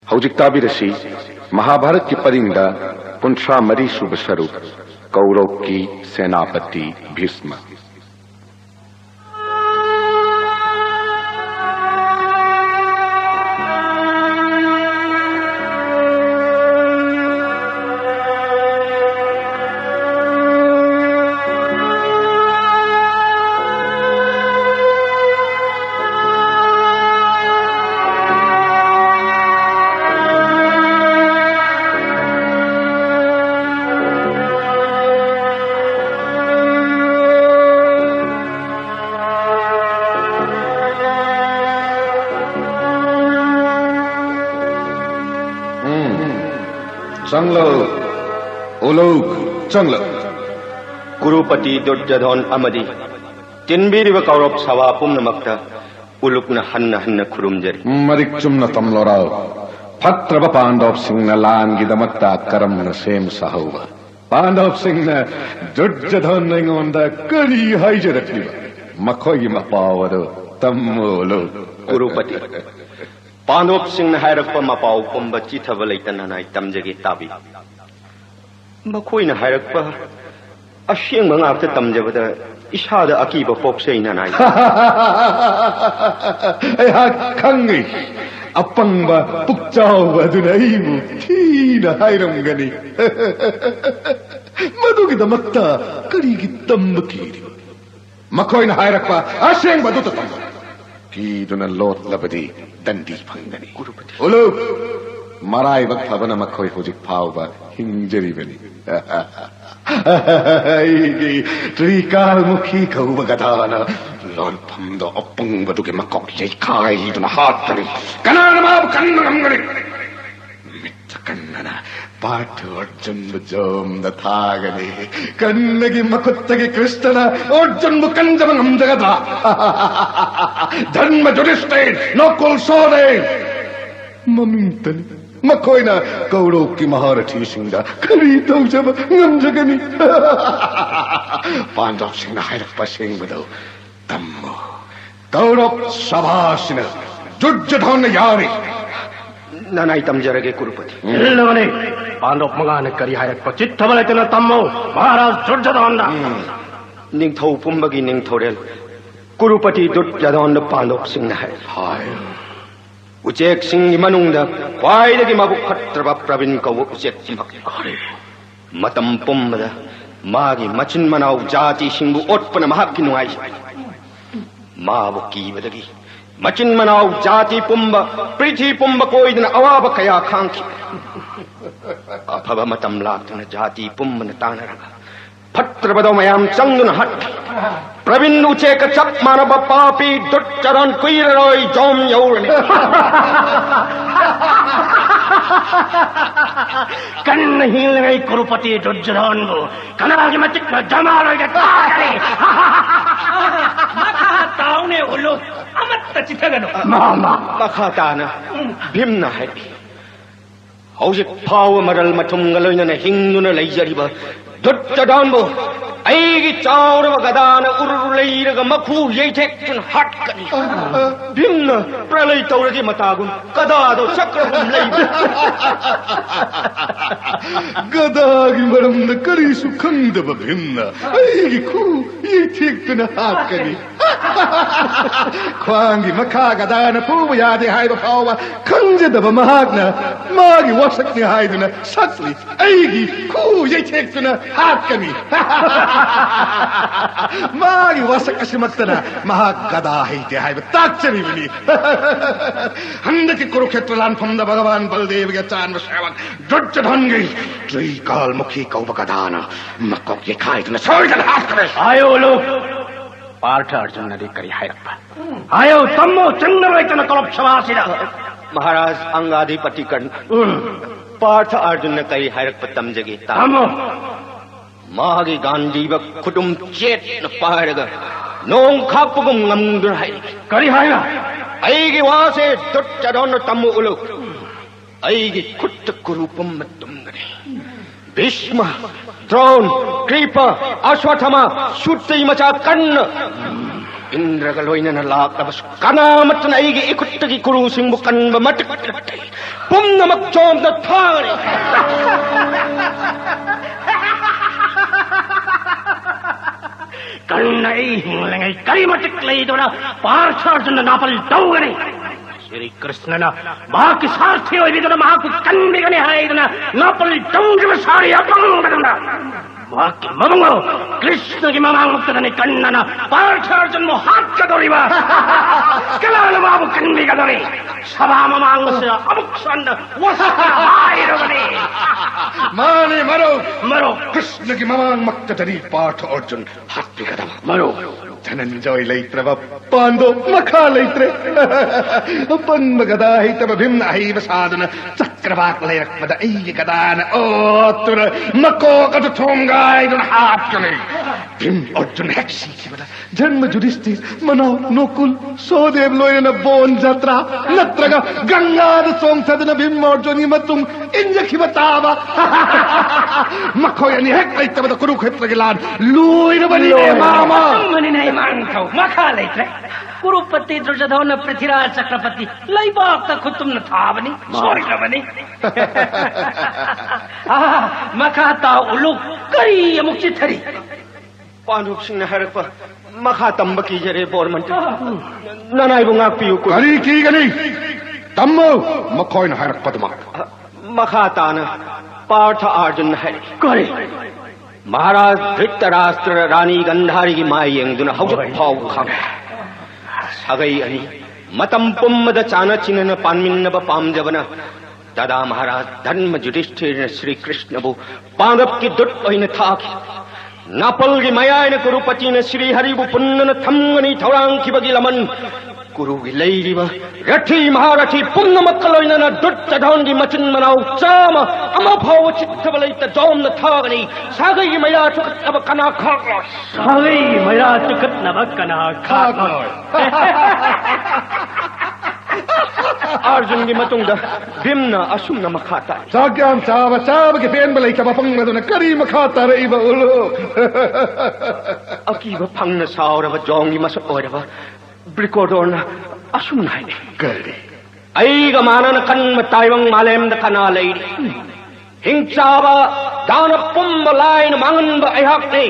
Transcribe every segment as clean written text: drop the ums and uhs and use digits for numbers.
हौजिक ताबिरसी महाभारत की परिंदा कुंठा मरी शुभ स्वरूप कौरव की सेनापति भीष्म। चंगलो ओलोक चंगलो कुरुपति दुर्योधन अमदी तिनबीरिब कौरव सभा पुम्नमक्ता उलुकना हन्न हन्न खुरुमजरी मरिक चुम्न तमलोराव फत्रब पांडव सिंह लांगिदमक्ता करमन सेम सहौव पांडव सिंह दुर्योधन नंगोंद करी हाइजरक्लिब मखोई मपावदो तमोलो कुरुपति पांडव सिंह हायरक्प मपाव पुंब चिथब लेतना नाय तमजगे ताबी मखोइना हायरक्प अशेंग मंगाफ्त तमजबद इशादा अकीब पोक्सेइना नाय ऐहा खंगी अपंग पुक्चाव अदुनैबु थीना हायरंगनी मधुगिदमक्ता करीगी तंबकीरि मखोइना हायरक्प अशेंग बदुत तम कीदुना लोट लबदी दंडी फंगनी कुरुपति ओलो मराई वक्त फबना मखोई हुजिक फावबा हिंजरी बनी त्रिकाल मुखी कौब गदाना लोन फंदो अपंग बदुके मकोक ये खाई दुना हाथ करी कनान माब कन्नम गरी मित्त कन्नना पाठ अर्जुन जोम दथागने कन्नगी मकुत्तगी कृष्णन अर्जुन मुकंजमंगम जगदा धर्म जुडिष्ठिर नकुल सोरेन ममिंतनी मखोइना कौरव की महारथी सिंह खरी तो जब ngam जगनी पांडव सिंह हायरक पसिंग बदो तम्मो कौरव सभासिन दुर्योधन यारी नानाई तमजरगे कुरुपति इल्लवने पांडव मगाने करी हायरक पचित्त बलेतना तम्मो महाराज दुर्योधन निंगथौ पुंबगी निंगथौरेल कुरुपति दुर्योधन पांडव सिंह हाय उचेक सिंह मनुंग ख्वाइदगी मबुक खत्रब प्रवीण कौ उचेक खरे मतम पुंबद मागी मचिन मनाव जाति सिंह ओटपन महाकी नुआई माबु कीबदगी मचिन मनाव जाति पुंब पृथ्वी पुंब कोइदन अवाब कया खांखी अफब मतम लाक्तन जाति पुंबन तानरगा फत्रबदो मयाम चंगुन हट प्रवीण उचेक चप मानव पापी दुर्योधन कुइररोय जोम यौरने कन्न हिल गई कुरुपति दुर्योधन को कनागे मचिक जमारोगे तारे मखाताउने उलो अमत्त चिथगनो मामा मखाताना भीमना है हौजिक फाव मरल मथुंगलोइनने हिंगुन लैजरिबा दुर्योधन ऐगी चाउरब गदान उरुलैरग मखु यैथेक्चन हटकनी भीमन प्रलय तौरगी मतागुन कदादो चक्रहुम लैब गदागी मरमद करीसु खंदब भीमन ऐगी खु यैथेक्चन हटकनी ख्वांगी मखा गदान पूब यादे हायब फावबा खंजदब महागना मागी वसक्नि हायदुना सक्ली ऐगी खु यैथेक्चन हटकनी मागी वसकसिमक्तना महागदा हैते हायब ताक्चरी बनी हंदकी कुरुक्षेत्र लानफमद भगवान बलदेव के चांद सेवक दुर्योधन गई त्रिकाल मुखी कौब गदान मक्को के खायदुना सोइदन हाथ करे आयो लोग पार्थ अर्जुन नदी करी हायरप्प आयो तम्मो चंद्रवैतन कलप सभासिना महाराज अंगाधिपति कर्ण पार्थ अर्जुन ने कई हायरप्प तमजगे तम्मो मागी गांधीब खुटुम चेत न पारग नोंग खापुगुम ngамdur hai करी हायना ऐगी वासे दुर्योधन तम्मु उलु ऐगी खुट्ट कुरूपम मतुंगने भीष्म द्रोण कृप अश्वत्थामा सुत्तै मचा कर्ण 인dra가 loinana laknaba kanamatna aigi ikuttagi kurusingbu kanba matiklatay pumnamak jomda thangani Kanai hinglengay kalimatiklayidona Partharjuna napal dawgani Shri Krishnana Mahaki sarthi oibidona Mahaku kanbigani haidona napal dawgivasari apangmadona Mahaki mamungo Krishnagi mamangmuktadani kannana Partharjun mo hatkadoriba Kalala babu kanbigadori Sabha mamangmasya amuksanda Wasaka haidogani Mani Maro Krishna ki mamang maktadari Partha Arjun hatti kadama Maro Dhananjay laitrava Pando makha laitre Apang magada hitava bhimna hiva sadhana Chakravak lairakmada ayi gadana Otura mako kata thongai dun hatkani Bhim Arjun heksi kivada Janma Yudhishthir Manau Nokul Sodev loyana bon jatra Natraga Gangada song sadhana Bhim Arjuni matung Inja kivatava Makoyani hek laitrava Kurukshetra gilan Loyana bani mama Mani nahi mantau makha laitre Kurupati Duryodhana Prithviraj Chakrapati laibak ta khutum na thavani sorga bani makha ta uluk kari amukchi thari Pandupsingna harakpa makha tamba kijare bormanti nanaibu ngakpiyu ko Kari ki gani Tammo Makoyna harak padma makha tana Partha Arjun hai kari Maharaj Dhritarashtra Rani Gandhari ki maayengduna hawjak phau kham sagai ani matam pummada chana chinana panminnaba pamjabana Dada Maharaj Dharma Yudhishthira Shri Krishna bu Pandap ki dut oina thaki Napal ki mayayana Kurupati na Shri Hari bu punnana thamgani thaurang kibagi laman Kuru ki layriba Rathi Maharathi punnamakaloina na dut jadhangi machin manau chama ama bhawa chittavalaita jomna thagani sagai ki maya chukat aba kana khaklas sagai maya chukat naba kana khaklas Arjun ki matungda Bhimna asumna makhata Sagyam chava ki pen balai ka bapang maduna kari makhata reiba ulo Akiba phangna sauraba jongi masoiraba Brikodorna asumna hai Kari Aiga manana kanma taivang malemda kana leidi Hingchaba dana pumba lain manganba aihak ne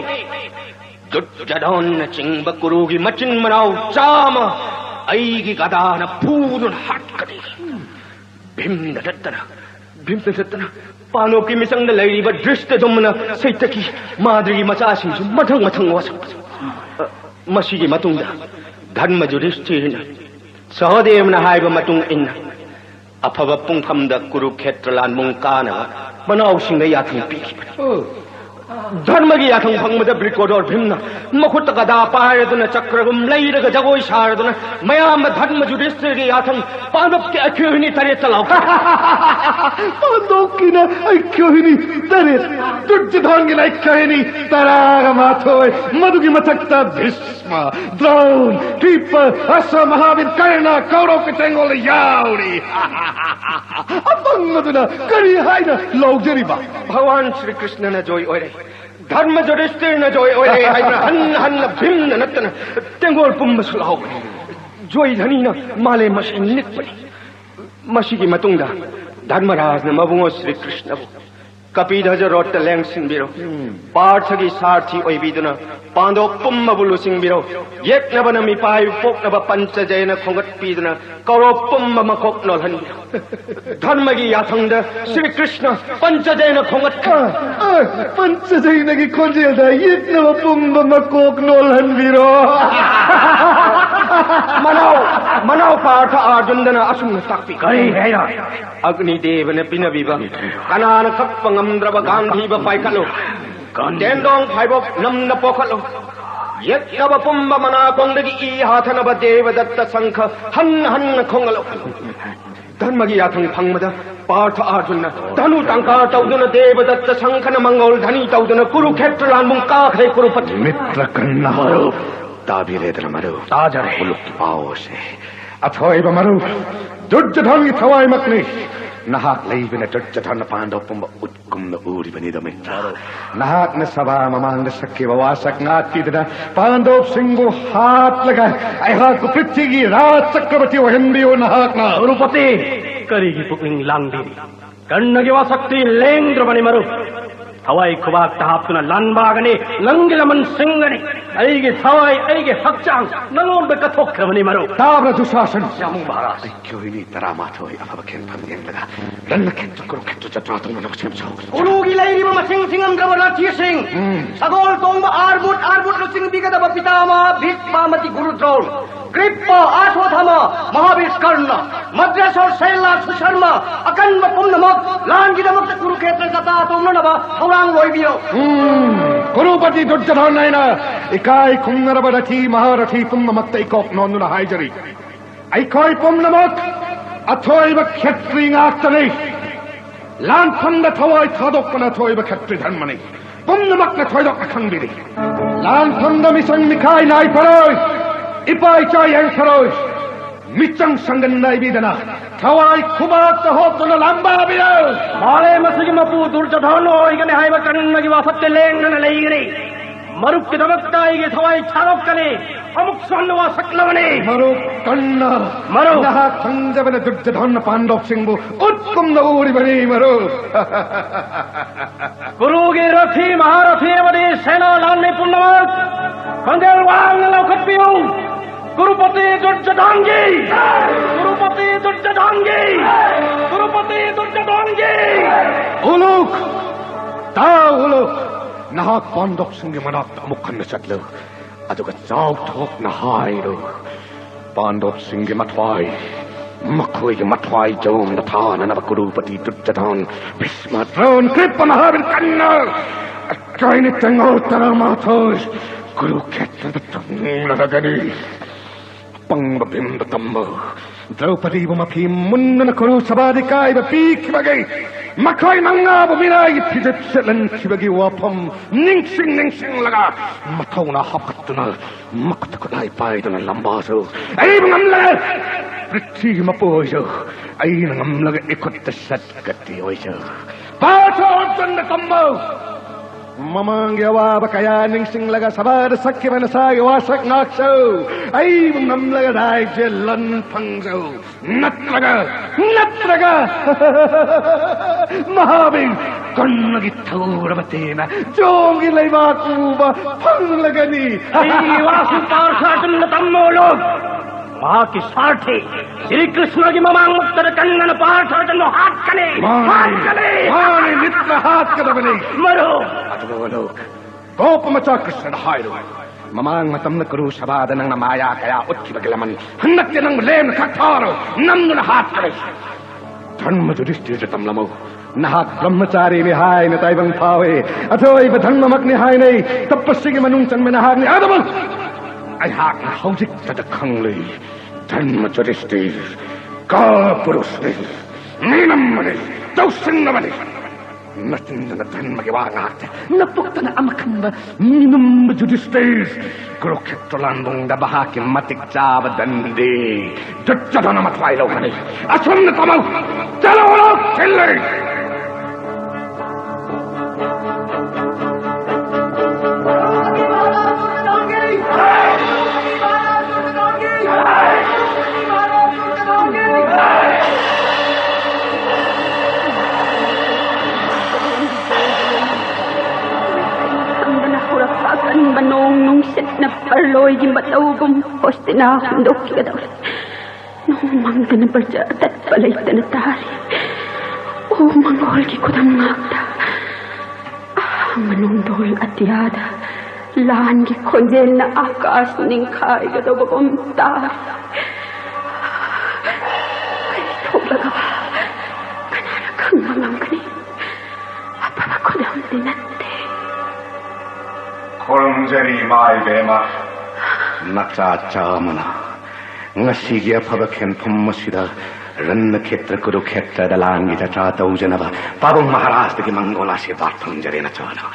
Dut jadonna chingba kurugi machin manau chama Aigi gadana purun hatkadi Bhimna dattana Panoki misangda leidi ba drishta dumna saitaki Madri machasinsu mathang wasak Masigi matungda Dharma Yudhishthirina Sahadevna haiba matung inna Aphava pungkamda Kurukshetra lan mungkana Manau singa yathang piki Dharma ki yathang phangmada Brikodor Bhimna Makhutta gada payaduna chakragum lairaga jagoi saraduna Mayama Dharma Yudhishthira ki yathang Pandap ki akyuhini tare talau Pandap ki na akyuhini tare Duryodhana na akyuhini taraga mathoy Madhu ki mathakta Bhishma Draun Kripa Asa Mahavir Karna Kaurav ki tengol yauri Apang maduna kari haina laujariba Bhagavan Shri Krishna na joy oire Dharma Yudhishthira na joy oire Hanna Bhimna nattana Tengol pumba sulau Joy dhanina male masin nikpani Masigi matungda Dharmaraj na mabungo Shri Krishna bu Kapidhaja rotta leng singbiro Parthagi sarthi oibiduna Pando pumma bulu singbiro Yeknaba na mipayu poknaba panchajayana khongat piduna Kauro pumma makok nolhan Dharmagi yathangda Shri Krishna panchajayana khongat Panchajayana ki khonjelda Yeknaba pumma makok nolhan biro Manau Partha Arjundana asumna takpi kari heira Agni Devana pinabiba Kanana kappangamdraba Gandhiba paikalo Dendong paibok namna pokalo Yeknaba pumba mana kondagi I hathanaba Devadatta sankha Han khongalo Dharmagi yathang phangmada Partha Arjuna Dhanu tankar tauduna Devadatta sankhana mangol dhani tauduna Kurukshetra lan mungka khai Kurupati Mitra kanna maru Tabiredra maru Tajare Uluk pao se Athoiba maru Duryodhana ki thawai makni nahak laibin at Jatan Pandopum Utkum the Uri Benidamitra. Nahak Nasava Mamang the Sakiva Wasak Natida, Pandop Single Heart Laga, I had to pretty rat Sakrati or Hindu Nahak na. Rupati, Karigi Puking Landi, Karnagiva Sakti, Lengdramani Maru. Hawaii Kubak Tahapuna Lanbagani, Langilaman Singani, Aige Hawaii, Aige Hakchang, Nalon the Katokramani Maru. Tabra to Sassan, Yamu Baras. Kyuni Taramato, Afakan Pamela, then the Ket to Croket to Jatan of himself. Ulugi lady Mama Sing Singam Gravati Sing, Sagol Tomba Arbut Sing Bigada Pitama, Bhisma Mati Guru Throne, Kripa, Ashwathama, Mahavis Karna, Madras or Saila Susharma, Akan Pumnamak, Langidamaka Kuruket Kata Tumnaba. Kurupati Dujjadanaina, Ikai Kungarabati, Maharati, Pumnamak, Kok, Nonuna Hijari. Ikai Pumnamak, Atoiba Ketring Actani, Land Panda Tawai Tadok and Atoiba Ketri Hanmani, Pumnamak the Toidok Kangiri, Land Panda Misang Mikai Naiparoi, Ipai Chai Ankaroi. Mitchang Sangan Naibidana, Tawai Kubat the Hot on the Lambabio, Male Masimapu, Durjadano, Igan Haibakan, Nagivafateleng and a lady. Marukidavaka, Hawaii Chalokane, Amuksanova Saklavani, Marukana, Maru, Naha Tanjavan, Durjadana Pandop Single, Utkum the Uribani Maru. Gurugi Rathi, Maharathi, Sena, Lani Punamak, Kandel Wang, Lokatpiu. Gurupati Durjadangi! Gurupati Durjadangi! Gurupati Durjadangi! Uluk! Ta Uluk! Nahak Pandok Singimanak Amukan Satlu. Adugat Zau Tok Nahaidu. Pandok Singimatwai. Makui Matwai Jom the Tan and Gurupati Durjadan. Bisma Throne Krip on the Harvard Kanna. A tiny thing out there are matos. Guru Ket the tongue of the Gani. Pangabim the Tumbo. Draupadi Bumapi Mundan Kuru Sabadikai, the Peak Bagay. Makai Manga Bumina, Pidit Selan Kibagi Wapum, Ningsing Laga, Matona Hopatuna, Makatai Pide and Lambazo. Even left! Pretty Mapojo. Ainam Laga Ikut the Set Gatti Ojo. Pato on the Tumbo. Mamangyawa Bakaya Ningsing Laga Sabad Sakim and Sai Wasak Nakso. I'm Namlaga Jalan Pangzo. Natlaga Mahabing Konagito Rabatina. Jongi Leva Kuba Panglagani. Wasu Parsatan the Tamolo. Maki Sarti, Sri Krishna Mamang Muktakan Parsatan no Hatkani. Mani Nitra Hatkani. Maru. Look, go up Machakas and hide. Mamang Matam the Kuru Sabad and Namaya Kaya Utkibagilaman, Hanakan Lane Kataro, Namna Hatkari. Turn Majoristi Tamlamo, Nahak Brahmachari behind at Ivan Pawe, Atoi Batangamakni Haine, Tapasimanung and Menahani Adamant. I have Hosik to the Kangli, Turn Majoristi, Garpurusti, Ninamani, Dosin Nobody. Nothing than a ten Magiwanat, Napuk than Amakamba, Minum Judistes, Croketolandung, the Bahaki, Matic Java, Dandi, Judjadana Matwilo, honey. As from the Tomo, tell Banong nung set na parloy di matawagong poste na hundok ka daw. Nung mangga na barja at palay tanatari. O mangol ki ko ng ngakta. Manong dol at yada. Laan ki konjel na akas ning kay ka daw babamta. Ay, toblaga ba? Kanara kang mamangani. Apapa ko daw dinate. Kolmjeri Mai Bema Nata Chamana Nasigia Pabakan Pumasida Run the Ketra Kuru Ketra the Langi Tata Ujanava Pabum Maharas the Mangola Shibatum Jarina Chana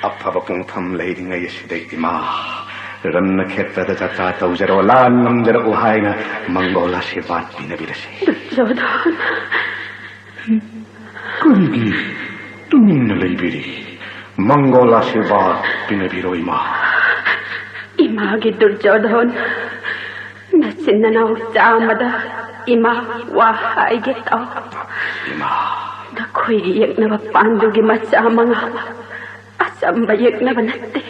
A Pabakun Pum Lady Nayashide Ma Run the Ketra the Tata Ujaro Lanam Jara Uhaina Mangola Shibat Binabidashi Jordan 그리기 뚱있는 레이비리 망골 아시바 비네비로 이마 이마기 둘저던 나신나나 옥자마다 이마 와하이겠다 이마 나 코이기 역나바 반두기 마사망아 아쌈바 역나바 나때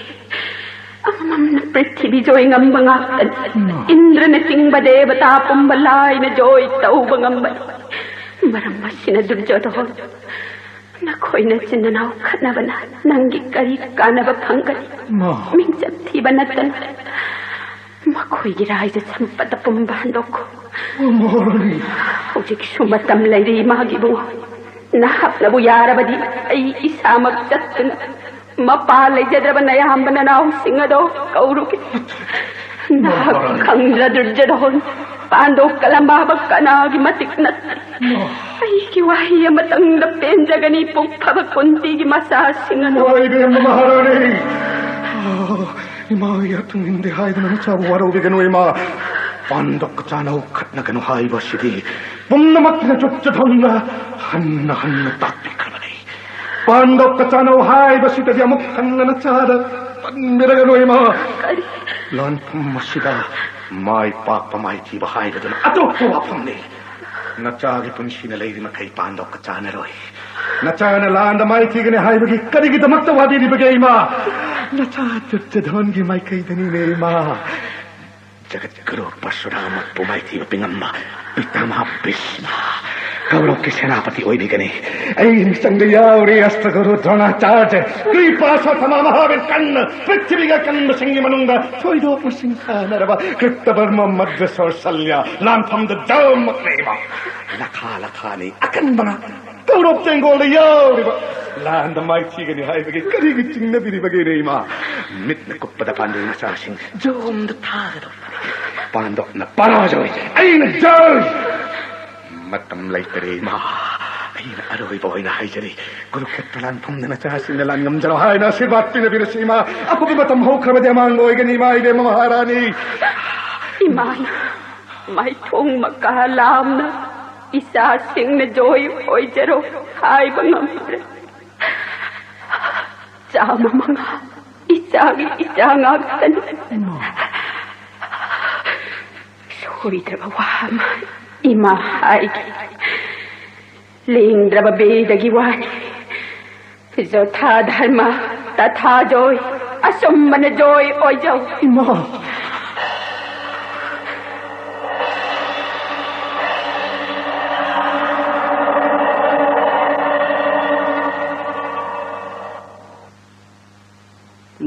amamna prithvi joy ngambangaktan indra na tingbade bata pumbalay na joy taubangambay maramasina durjodon na koy na sinanaw kanabana nanggikari kanaba panggari mingjati banatan makoy giray sa sampata pumbandok hujik sumatam layri magibong nahap na buyara badi ay isa magsatun mapalay jadraba na yahamba na nausing ado kauruki nakakangradar jadon paandok kalambabag ka nagimatiknat ay kiwahiya matang napin jagani pong pabakunti gimasasing ado ay di maharani ima yatong hindi hay na sa waraw bigano ima pandok ka tanaw kat na gano hay ba sidi bumnamat na jutjadon na hanna takpi ka manay pandok ka tanaw hay ba sida di amok hanna na tsada panmira gano ima lan pumasida may pakpamay tiba hay ba doon ato puwapang ni natsagi pun sinalay di makay pandok ka tanaroy natsana landa may tigani hay bagi karigita magtawadi di bagay ima natsatutadon gi may kay dani ni ima jagat guru pasuramat pumay tiba pingamma pitama bisma Kaulo ke senapati oy bigane ay sangayaw riyasta guru dronacharya kripasa tamamahabir kanna prithviga kanna singi manungda soido musingha naraba krittabarma madvesor salya lantham the dom maklema lakhani akan bana kaulo tengol yaw riba landa mai chigani hay bagi karigi chingna biri bagi reima mitna kuppada pandu masasing jom the thagado pandok na parajoy ay na joy matam lay tere ma ay na aroy boy na hay jari guru ketalan pum na chasin na lan ngam jaro hay na sirbat pina birasima apo bi matam ho khraba de mang boy gani mai de maharani iman mai thong makalam na isa sing na joy oy jaro hay bangam jama mga isangagtan soy drabawama imahay ling drababedagi-wani zo tha dharma tatha joy asumana joy oy jaw ima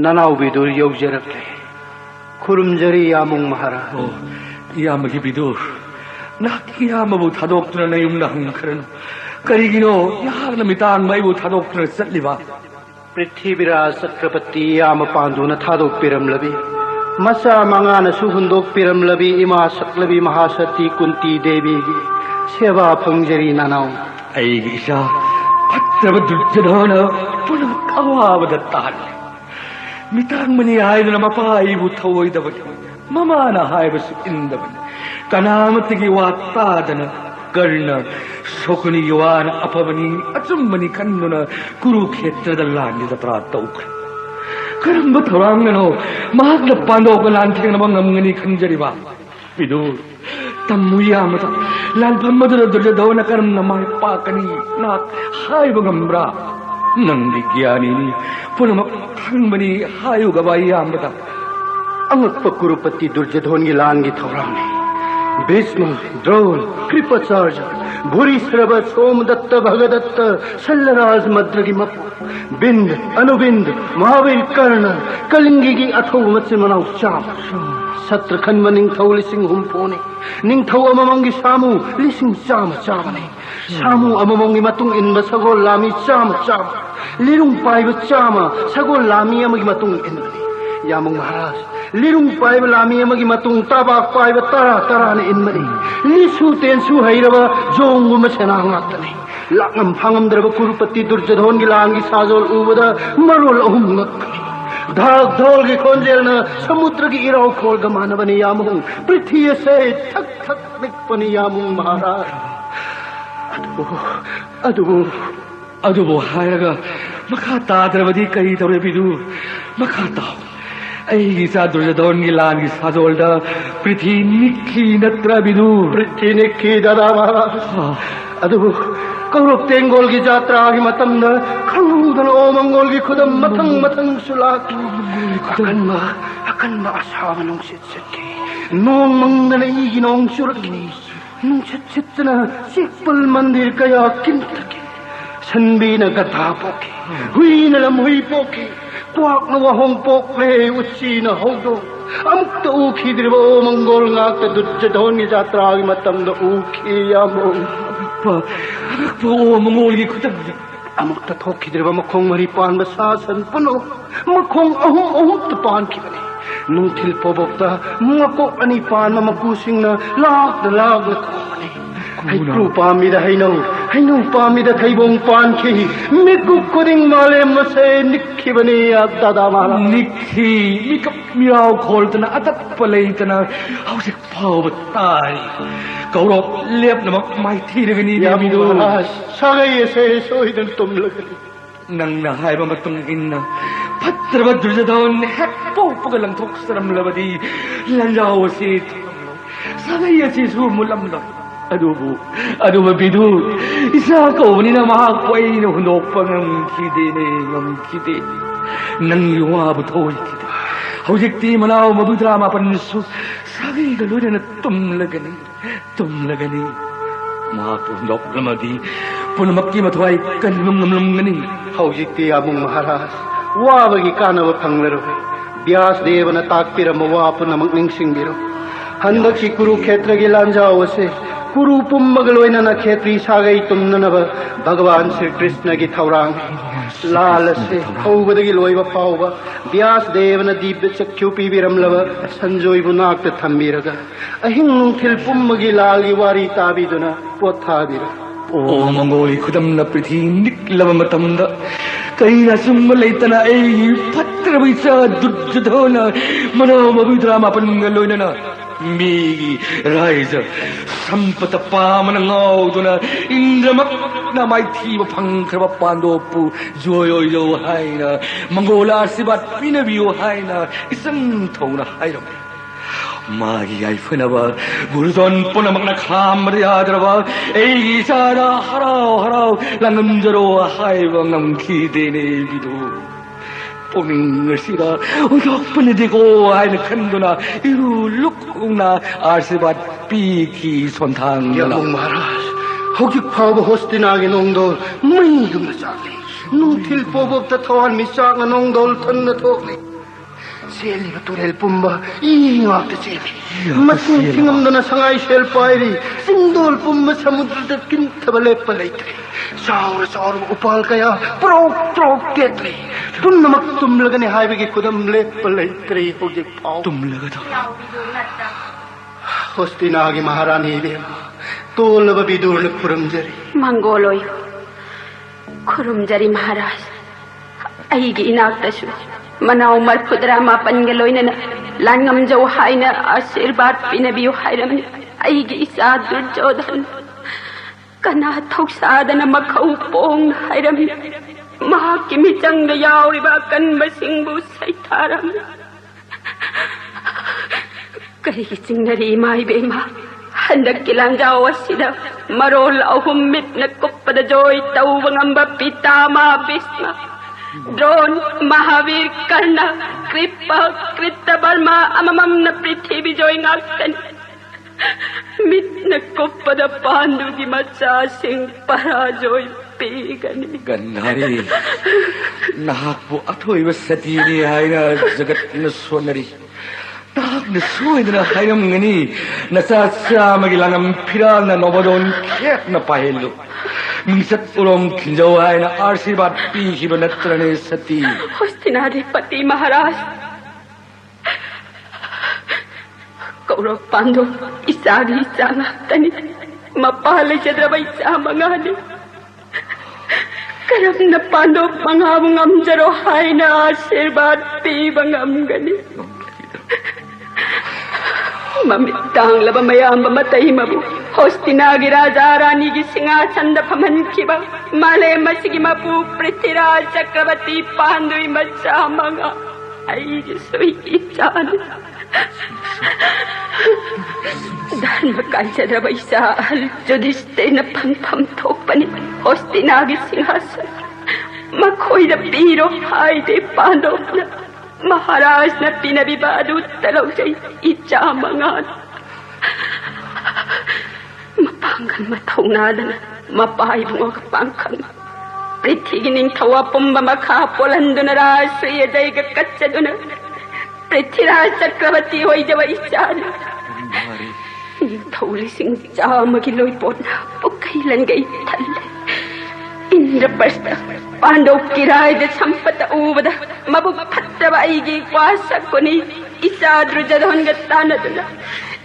nanaw bidur yaujarakle kurumjari yamung mahara yamagi bidur nakiyamabu thadokna na yumna hangkaran karigino yarna mitang maibu thadokna satliba prithivira sakrapati yama panduna thadok piram labi masa mangana suhundok piram labi ima saklabi mahasati kunti devi gi seva phangjari nanaw ai isa patraba durjadana punam kawabada tan mitang mani haiduna mapaibu thawoidabani mamana haibasu indabani kanamatigi watadana karna sokuni yuwana apavani achummani kannuna kurukshetrada landida prataukra karamba tharangano mahagna pandoka lanthena bangamngani khanjariba vidur tammuyamata lalphammadura durjadona karamna mai pakani nak haibagambra nangdi gyanini punama khangmani hayugabayamata angakpa kurupati durjadhongi langi thorangni Bhisma, Drona, Kripacharya, Bhurisrava, Somadatta, Bhagadatta, Sallaraj Madragi Mapu, Bind, Anubind, Mahavir Karna, Kalingigi Atho Matsimanaw Cham, Satrakhanma Ningthaw Lising Humpone, Ningthaw Amamangi Samu, Lising Chama Chamani, Samu Amamangi Matung Inba Sagol Lami Chama Chama, Lirung Paiva Chama, Sagol Lami Amagi Matung Inbani, Yamung Maharaj, Lirung paiba lami amagi matung tabak paiba tara ni inmari lisu tensu hairaba jongu masena ngatani langam phangam draba kurupati durjadhon gi langi sajol ubada marol ahum ngakani dhak dhol gi khonjel na samudra gi irau khol ga manavani yamung prithviya se thak thak nikpani yamung maharaj ꯑꯗꯨꯕꯨ ꯍꯥꯏꯔꯒ ꯃꯈꯥ ꯇꯥꯗ꯭ꯔꯕꯗꯤ ꯀꯔꯤ ꯇꯧꯔꯦ ꯕꯤꯗꯨ ꯃꯈꯥ ꯇꯥꯎ ꯑꯩꯒꯤ ꯏꯆꯥ ꯗꯨꯔꯖꯣꯙꯟꯒꯤ ꯂꯥꯟꯒꯤ ꯁꯥꯗꯣꯜꯗ ꯄ꯭ꯔꯤꯊꯤ ꯅꯤꯛꯈꯤ ꯅꯠꯇ꯭ꯔ ꯕꯤꯗꯨ ꯄ꯭ꯔꯤꯊꯤ ꯅꯤꯛꯈꯤ ꯗꯗꯥ ꯃꯍꯥꯔꯥꯖ ꯑꯗꯨꯕꯨ ꯀꯧꯔꯕ ꯇꯦꯡꯒꯣꯜꯒꯤ ꯖꯥꯇ꯭ꯔꯥꯒꯤ ꯃꯇꯝꯗ ꯈꯪꯍꯧꯗꯅ ꯑꯣꯃꯪꯒꯣꯜꯒꯤ ꯈꯨꯗꯝ ꯃꯊꯪꯁꯨ ꯂꯥꯛꯈꯤ ꯑꯀꯟꯕ ꯑꯁꯥꯕ ꯅꯨꯡꯁꯤꯠ ꯁꯤꯠꯈꯤ ꯅꯣꯡ ꯃꯪꯗꯅ ꯏꯒꯤ ꯅꯣꯡ ꯆꯨꯔꯛꯈꯤ ꯅꯨꯡꯁꯤꯠ ꯁꯤꯠꯇꯅ ꯆꯤꯛꯄꯜ ꯃꯟꯗꯤꯔ ꯀꯌꯥ ꯀꯤꯟꯊꯛꯈꯤ ꯁꯟꯕꯤꯅ ꯒꯙꯥ ꯄꯣꯛꯈꯤ ꯍꯨꯏꯅ ꯂꯝꯍꯨꯏ ꯄꯣꯛꯈꯤ ꯀ꯭ꯋꯥꯛꯅ ꯋꯥꯍꯣꯡ ꯄꯣꯛꯂꯦ ꯎꯆꯤꯅ ꯍꯧꯗꯣꯡ ꯑꯃꯨꯛꯇ ꯎꯈꯤꯗ꯭ꯔꯤꯕ ꯑꯣꯃꯪꯒꯣꯜ ꯉꯥꯛꯇ ꯗꯨꯔꯖꯣꯙꯟꯒꯤ ꯖꯥꯇ꯭ꯔꯥꯒꯤ ꯃꯇꯝꯗ ꯎꯈꯤ ꯌꯥꯝꯕ ꯑꯉꯛꯄ ꯑꯣꯃꯪꯒꯣꯜꯒꯤ ꯈꯨꯗꯝꯗ ꯑꯃꯨꯛꯇ ꯊꯣꯛꯈꯤꯗ꯭ꯔꯤꯕ ꯃꯈꯣꯡ ꯃꯔꯤ ꯄꯥꯟꯕ ꯁꯥ ꯁꯟ ꯄꯨꯝꯅꯃꯛ ꯃꯈꯣꯡ ꯑꯍꯨꯝꯇ ꯄꯥꯟꯈꯤꯕꯅꯤ ꯅꯨꯡꯊꯤꯜ ꯄꯣꯕꯣꯛꯇ ꯃꯀꯣꯛ ꯑꯅꯤ ꯄꯥꯟꯕ ꯃꯀꯨꯁꯤꯡꯅ ꯂꯥꯛꯅ ꯈꯣꯡꯕꯅꯤ ꯍꯩꯀ꯭ꯔꯨ ꯄꯥꯝꯕꯤꯗ ꯍꯩꯅꯧ ꯄꯥꯝꯕꯤꯗ ꯊꯩꯕꯣꯡ ꯄꯥꯟꯈꯤ ꯃꯤꯀꯨꯞ ꯈꯨꯗꯤꯡ 마ꯂꯦꯝ ꯑꯁꯦ ꯅꯤꯛꯈꯤꯕꯅꯤ ꯗꯗꯥ ꯃꯍꯥꯔꯥꯖ ꯅꯤꯛꯈꯤ ꯃꯤꯀꯞ ꯃꯤꯔꯥꯎ ꯈꯣꯜꯇꯅ ꯑꯇꯞꯄ ꯂꯩꯇꯅ ꯍꯧꯖꯤꯛ ꯐꯥꯎꯕ ꯇꯥꯔꯤ ꯀꯧꯔꯣꯞ ꯂꯦꯞꯅꯃꯛ ꯃꯥꯏꯊꯤꯔꯒꯅꯤ ꯕꯤꯗꯨ ꯁꯥꯒꯩ ꯑꯁꯦ ꯁꯣꯏꯗꯅ ꯇꯨꯝꯂꯒꯅꯤ ꯅꯪꯅ ꯍꯥꯏꯕ ꯃꯇꯨꯡ ꯏꯟꯅ ꯐꯠꯇ꯭ꯔꯕ ꯗꯨꯔꯖꯣꯙꯟ ꯍꯦꯛ ꯄꯣꯛꯄꯒ ꯂꯪꯊꯣꯛꯆꯔꯝꯂꯕꯗꯤ ꯂꯟꯖꯥꯎ ꯑꯁꯤ ꯁꯥꯒꯩ ꯑꯁꯤꯁꯨ ꯃꯨꯠꯂꯝꯂꯣꯏ ꯑꯗꯨꯕꯨ ꯕꯤꯗꯨ ꯏꯆꯥ ꯀꯧꯕꯅꯤꯅ ꯃꯍꯥꯛꯄꯨ ꯑꯩꯅ ꯍꯨꯟꯗꯣꯛꯄ ꯉꯝꯈꯤꯗꯦ ꯅꯪꯒꯤ ꯋꯥꯕꯨ ꯊꯣꯛꯈꯤꯗꯦ ꯍꯧꯖꯤꯛꯇꯤ ꯃꯅꯥꯎ ꯃꯧꯗ꯭ꯔꯥ-14ꯁꯨ ꯁꯥꯒꯩꯒ ꯂꯣꯏꯅꯅ ꯇꯨꯝꯂꯒꯅꯤ ꯃꯍꯥꯛꯄꯨ ꯍꯨꯟꯗꯣꯛꯂꯝꯃꯗꯤ ꯄꯨꯝꯅꯃꯛꯀꯤ ꯃꯊ꯭ꯋꯥꯏ ꯀꯟꯕ ꯉꯝꯂꯝꯒꯅꯤ ꯍꯧꯖꯤꯛꯇꯤ ꯌꯥꯕꯨꯡ ꯃꯍꯥꯔꯥꯖ ꯋꯥꯕꯒꯤ ꯀꯥꯟꯅꯕ ꯐꯪꯂꯔꯣꯏ ꯚ꯭ꯌꯥꯁꯗꯦꯕꯅ ꯇꯥꯛꯄꯤꯔꯝꯕ ꯋꯥ ꯄꯨꯝꯅꯃꯛ ꯅꯤꯡꯁꯤꯡꯕꯤꯔꯣ ꯍꯟꯗꯛꯀꯤ ꯀꯨꯔꯨꯈꯦꯇ꯭ꯔꯒꯤ ꯂꯥꯟꯖꯥꯎ ꯑꯁꯤ ꯀꯨꯔꯨ ꯄꯨꯝꯕꯒ ꯂꯣꯏꯅꯅ ꯈꯦꯇ꯭ꯔꯤ ꯁꯥꯒꯩ ꯇꯨꯝꯅꯅꯕ ꯚꯒꯋꯥꯟ శ్రీ ꯀ꯭ꯔꯤꯁꯅꯒꯤ ꯊꯧꯔꯥꯡ ꯂꯥꯜ ꯑꯁꯤ ꯍꯧꯕꯗꯒꯤ ꯂꯣꯏꯕ ꯐꯥꯎꯕ ꯚ꯭ꯌꯥꯁꯗꯦꯕꯅ ꯗꯤव्ꯌ ꯆꯛꯈ꯭ꯌꯨ ꯄꯤꯕꯤꯔꯝꯂꯕ ꯁꯟꯖꯣꯏꯕꯨ ꯅꯥꯛꯇ ꯊꯝꯕꯤꯔꯒ ꯑꯍꯤꯡ ꯅꯨꯡꯊꯤꯜ ꯄꯨꯝꯕꯒꯤ ꯂꯥꯜꯒꯤ ꯋꯥꯔꯤ ꯇꯥꯕꯤꯗꯨꯅ ꯄꯣꯊꯥꯕꯤꯔꯣ ꯑꯣꯃꯪꯒꯣꯜꯒꯤ ꯈꯨꯗꯝꯅ ꯄ꯭ꯔꯤꯊꯤ ꯅꯤꯛꯂꯕ ꯃꯇꯝꯗ ꯀꯔꯤꯅ ꯑꯆꯨꯝꯕ ꯂꯩꯇꯅ ꯑꯩꯒꯤ ꯐꯠꯇ꯭ꯔꯕ ꯏꯆꯥ ꯗꯨꯔꯖꯣꯙꯟꯅ ꯃꯅꯥꯎ ꯃꯧꯗ꯭ꯔꯥ-14ꯒ ꯂꯣꯏꯅꯅ ꯃꯤꯒꯤ ꯔꯥꯏꯖ ꯁꯝꯄꯇ ꯄꯥꯝꯃꯅ ꯉꯥꯎꯗꯨꯅ ꯏꯟꯗ꯭ꯔꯃꯛꯅ ꯃꯥꯏꯊꯤꯕ ꯐꯪꯈ꯭ꯔꯕ ꯄꯥꯟꯗꯣꯞꯄꯨ ꯖꯣꯏ ꯑꯣꯏꯖꯧ ꯍꯥꯏꯅ ꯃꯪꯒꯣꯜ ꯑꯥꯁꯤꯔꯕꯥꯗ ꯄꯤꯅꯕꯤꯌꯨ ꯍꯥꯏꯅ ꯏꯆꯪ ꯊꯧꯅ ꯍꯥꯏꯔꯝꯃꯤ 마기 야이프나바 무르던 뽀나막나 카마리아드라바 에이 이사라 하라오 랑음저로 하이방남 기대네 비도 뽕을 시라 어역분이 되고 하이는 큰도나 이루 룩나 아르시밭 삐기 손탕 야몽 마라스 허기 파오버 호스티나게 농돌 무이금 마사리 누틸 뽀법다 타완 미사가 농돌 턴나 토리 셀리가 또렐 뿜바 이잉악다 셀리 마침 팅엄도나 상하이 셀파이리 싱돌 뿜바 사무드르다 킨타발레팔레이트리 사우르 우팔까야 프로크 게트리 뿜나막 tumlagani 하이베기 쿠담 레팔레이트리 호기 파오 tumlagada 호스티나기 마하라니 데마 तोलबा बिदुरने खुरमजरी मंगोलोय खुरमजरी महाराज अहिगी इनाक्तसु मनाव मरफुदरा मापनगे लोइनना लांगमजौ हाइना आशीर्वाद पिनबियु हाइरमनि अहिगी इसा दुर्योधन कना थौसादना मखौ पोंग हाइरमनि महाकि मिचंग यावरिबा कनबसिंगबु सैथारमनि करी चिंगरी माइबेमा हंदक किलांजाव असिदा मरोल अहुम मिटना कुप्पदा जोय तौबा ngamba पितामा भीष्म द्रोण महावीर कर्ण कृपा कृतवर्मा अमममना पृथ्वी जोय ngaktan मिटना कुप्पदा पांडुगी मचा सिंह पराजोय पीगनी गन्नारी नाहकु अथोइबा सतीनी हाइना जगतना सोनरी ताकने सोइदना हाइरमगनी नचा चामगी लांगम फिरालना नोबदोन खेकना पाहेलु मिंसत उरोम खिंजौ हाइना आशीर्वाद पीखिबा नत्रने सती हस्तिनाधिपति महाराज कौरव पांडव इसागी चांगातनी मपाले चद्रबा इचा मंगानी करमना पांडव मंगाबु ngamjaro हाइना आशीर्वाद पीबा ngamgani Mamitang laba mayamba matay mabu 호스티나기 라자라니기 싱하산다 파만키바 말레 마시기 마부 프리티라 자크라바티 판두이 마차마가 아이기 소이 있잖아 난 간자다바 이사 알조디스테나 팜팜 토빠니 호스티나기 싱하산 마코이다 비로 하이데 판도나 마하라스나 피나비바두 talausay itsamangan. Mapanggan mataunada na, mapahibong ang kapangkan. Pritigining tawa pumba makapolan doon na raso iya day kakatsa doon na. Pritirasa kravati hoy jawa isana. Yung taulising jawa magiloy po na pagkailan gay talay. Indrapasta, Pandaw kiray da sampata ubada, mabugpatta ba igi kwasa ko ni isadro jadon gatana dula.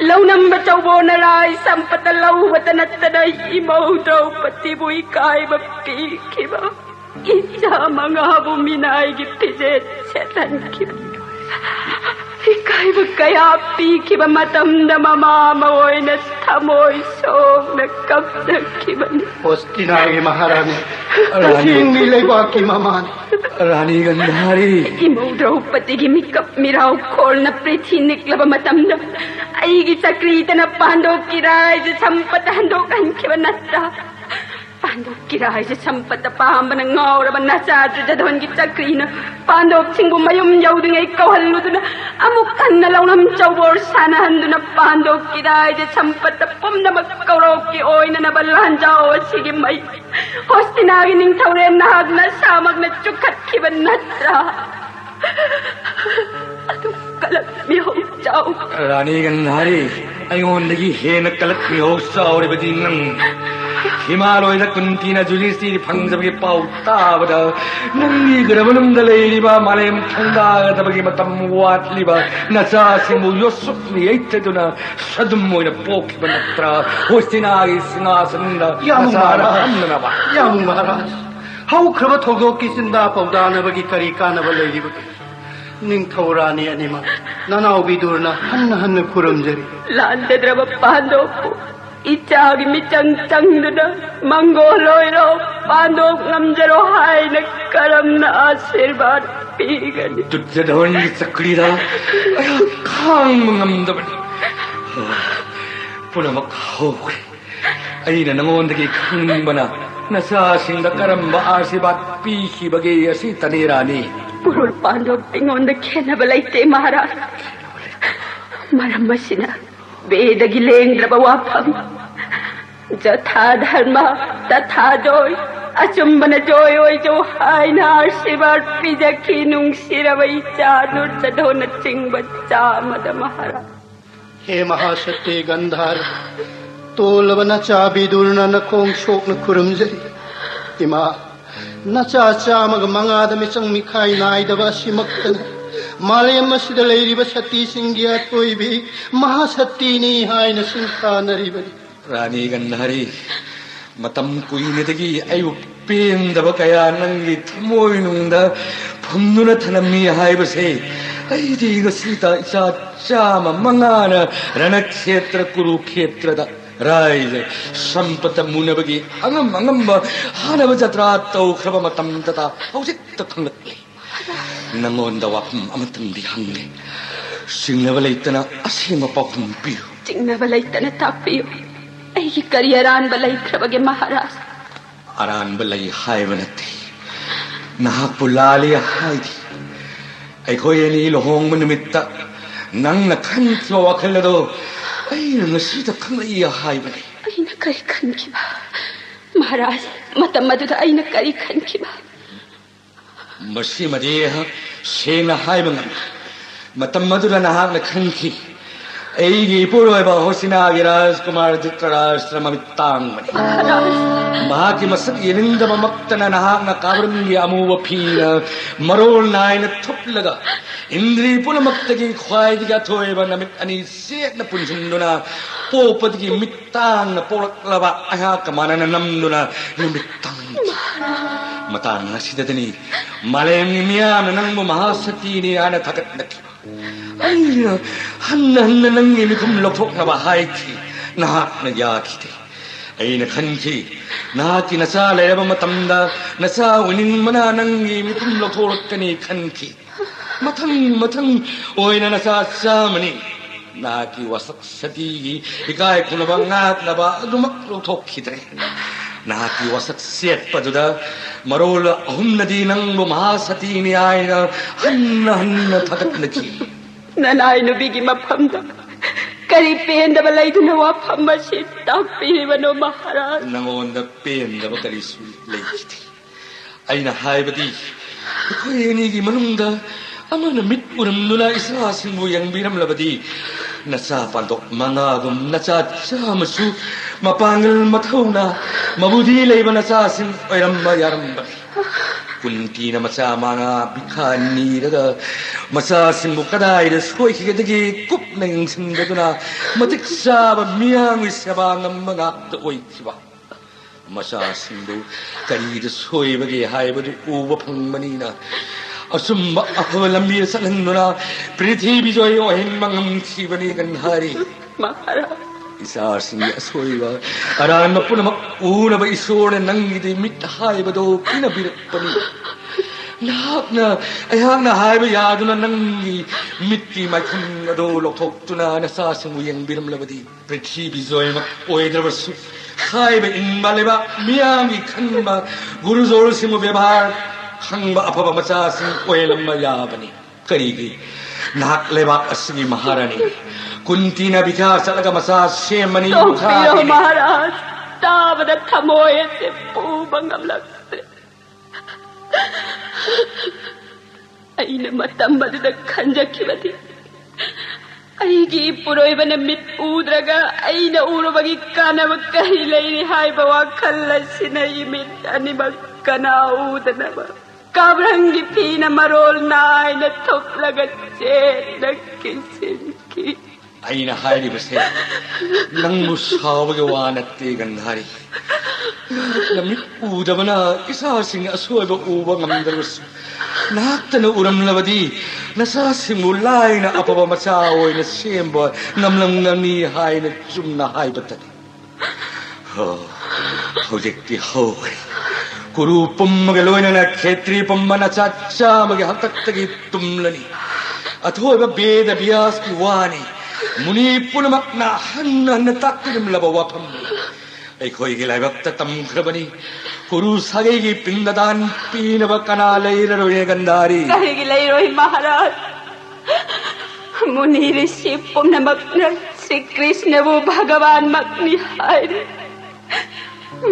Law nang batawo na ray sampata law watanatanay imaw daw pati bu'y kay mapiki ba. Isa mga buminay gipisit setan kiba. Ikay magkayapi kiba matam na mamamawoy na tamoy song nagkapnak kiba ni. Hostinagi Maharani, Rasing nilay baki maman. Rani Gandhari. Imaw daw pati gimikap miraw kol na pritinik laba matam na. Ay gisakrita na pandaw kiray sa sampatahan daw kan kiba nata. Pandaw kiray sa sampatapahamba ng ngawra ba nasa adradadon gisakrina. Pandaw singbo mayumyaw din ay kawalo doon na. Amukan na lang ng jawor sanahan doon na pandaw kiray sa sampatapom na magkawraw ki oy na nabalahan jaw sige may. Hostinagi ning taurem na hag na samag na tsukat kiban natra. Aduh kalat mihong jaw. Rani Gandhari, ayon nagi henak kalat mihong saw rebadi nang. Himaloy na kunti na julisi pangsabi pau tabada nangi garamanam dalay liba malayam thanda tabagi matamwat liba nasa simu yosuk ni ite na sadum mo na poki banatra hostinagi singasanda Yamu Maharaj, how krava thogo kisinda paudana bagi karika na balay liba ning taurani anima nanaw bidurna hanna kuramjari Landa draba pandaw po. Itagi mitang-tang na manggoloy raw pandaw ngamjaro hay nagkaram na asirbat pigan. Tudjadon sakrida ay kang mangamdaman punamak hawk ay na nangonda kay kang bana nasasing na karamba asibat pihi bagay asi tanirani Purul pandaw pingon na kenabalay te Maharaj. Maramasina Veda gileng drabawapam. Jatha dharma tatha joy. Achumbana joy oy jo hai na shivar pijaki nung siravai chanur chadona chingba chamada Maharaj. He Mahasate Gandhar, Tolvana cha bidurna na kong shok na kuramjari. Ima, na cha chamag mangada misang mikhay na idava simaktana. Malayam masida layriba sati singyat koibi mahasati ni hay na singka naribali. Rani Gandhari matam kuinitagi ayu pendaba kaya nangi thamoy nungda phamnuna thanami haibase ay di gasita isa chama mangana ranakshetra kurukhetrada rai sampata munabagi angamba hanaba jatra tau khraba matam tata hausit takhanglatli nangonda wapam amatang dihangge singnabalay-tana asima pakum piyo Singnabalay-tana tapiyo ay karyaran balay krabage Maharaj. Aran balay hai banati nahakpulali haidi ay koy ni ilohong manumita nang nakantlo wakalado ay nangasita kang iya hai balay Ay nakarikan kiba Maharaj matamado ay nakarikan kiba Masi madiha sena hai bangan matamado na nahak na kanki ay gipuro ay ba Hostinagi Rajkumar Dhritarashtra mamitang mani mahaki masak ininda mamakta na nahak na kabaranggi amuwa pina marol na ay natutlaga indri pula maktagi khwai diga thoy ba namit ani sek na punsundo na popadigi mitang na polaklaba aha kamana na namdo na mitang matang na sidadani malayam ni miyam na nang mahasati ni ana tagat na ay hanna nang imikum lokok na bahay ki nahakna yakite aina khanki nahaki nasa leraba matamda nasa unin mana nangi mitum lokhorakkani khanki mathang oina nasa samani naki wasak sati ikai kunaba ngatnaba adumak lokhokkidre naki wasak set paduda marol ahumnadi nangbo mahasati ni aina hanna thakatnaki nanay nubigi mapamda kari pendaba layduna wapam asi takpiribano Maharaj nangonda pendaba kari su laykiti aina haibadi akoy anigi manungda amana mit uramnuna isasingbu yangbiramlabadi nasa pandok mangagum nasa chamasu mapangal mathauna mabudi leiba nasa sing oiramba yaramba kunti na masa mga bikhani daga masa singbu kadai soi kigedagi kup nang singduna matiksa ba miyang isaba ng mga toy siba masa singbu kari soi bagi haiba uba pangmanina asumba apalambi sa nuna prithibi joy ohin mangam sibani ganhari Maharaj isa singi asoiba aran mapuna una ba isore nangidi mithai bado pinabirapani nahakna ayakna haiba yaduna nangi mitti maikun ado lokhoktuna nasa singu yang biramlabadi prithibi joy mak oidrabasu haiba inbaleba miyangi khanba guru jor singu bebhar khangba apaba macha sing oilamma yabani karigi nak lebak asgi maharani kuntina bikha salaga masa semani Tokyo Maharaj tabada thamoy se pubangam lagse aina matambada khanjakibadi aigi puroibana mit udraga aina urubagi kanaba kahi leini haiba wakhalla sinai mit anibak kana udanaba kabrangi pina marol naina thoklaga chena kisinki aina hairi base nang musawaga wanatte gandhari namit udabana isa sing asoiba uba ngamdarus naktana uramlabadi nasa simulaina apaba masaoy na semba ngamlam ngami haina chumna haibatani hojekti hoy Guru pummagaloina na khetri pummana chacha magi hataktagi tumlani athoiba beda bias ki wani muni punamak na hanna na takkirim laba wapam ai khoi gi laibak ta tam khrabani Guru sage gi pindadan pinaba kana leira roye gandari kahi gi leiroi Maharaj muni rishi pumnamak na Sri Krishna bu Bhagavan makni haire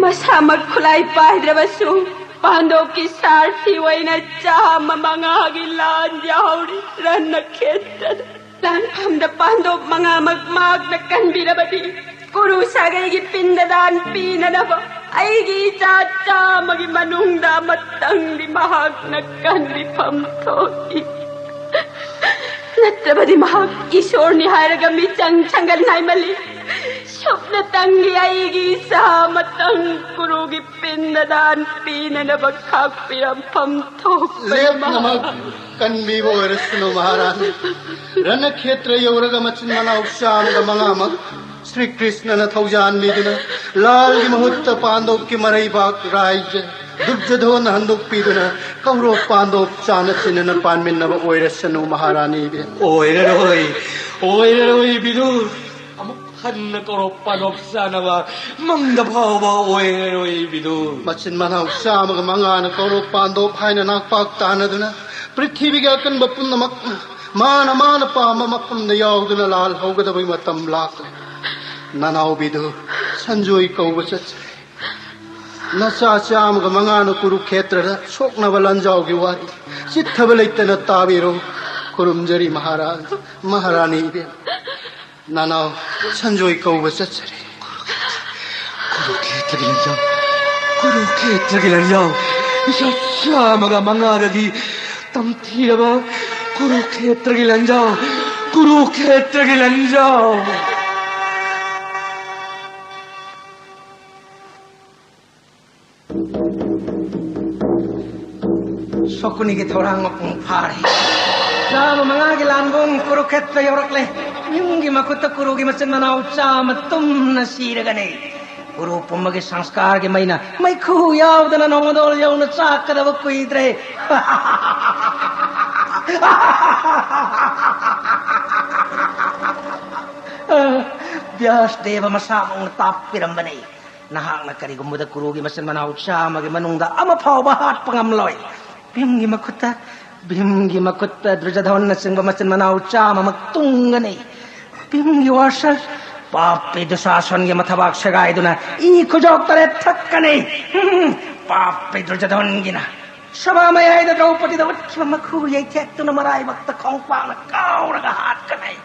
masamak khulai pahdrabasu pandok ki sarthi waina chama mangagi lan yauri ranna khetra lan phamda pandok manga magmag na kanbirabadi guru sagai gi pindadan pinanaba aigi cha magi manungda matang di mahak na kanbi phamthoki natrabadi mahak ishor ni hairaga mi changal nai mali Shopna tangi aigi samatang kurugi pindadan pinanaba kakpiram pamthok Lep namag kanbi bo eresno Maharaj Rana khetra yoraga machin mana upsham ga mangama Sri Krishna na thaujan midina lal gi mahutta pandok ki marai bak raij Duryodhana handok piduna kauro pandok chana chinna panmin na oiresno Maharani bi oiroi bidu hanna koro panok sana ba mangda bhawa oiroi bidu machin mana upsham ga mangana kauro pandok haina nak pak tanaduna prithvi ga kan bapun namak mana pama mapun na yauduna lal hogada bai matam lak nanau bidu sanjoi kawbachat nasa cham ga mangana Kurukshetra da sokna balanjau gi wari chithabalaitana tabiro kurumjari Maharani bi nanau sanjoi kawbachat Kurukshetra gilanjau isa cham ga mangana gi tamthiraba Kurukshetra gilanjau Sokuni ke thorang mapung phari Sama mga gilanbong kuruket na yorak le. Yung gimakot kuro gimasin manaw sama tum na sira gani. Kuro pumagi sanskar gimay na. May kuyaw na nanongodol yaw na tsaka na bakuidre. Bias deva masamong tapiram banay. Nahang nakarigumuda kurugi masin manaw sama gimanungda ama pao bahat pangamloy. Bim gimakota Bimgi makutta drujadhawan na singba masin manaw chama magtungani. Bimgi wasal papi dusason gi mathabak sagay duna I kujok tare thakkani. Papi drujadhawan gi na Saba mayay da Draupadi da wat kiba makhuyay tek tu na maray makta kongpa na kaw na kahat kanay.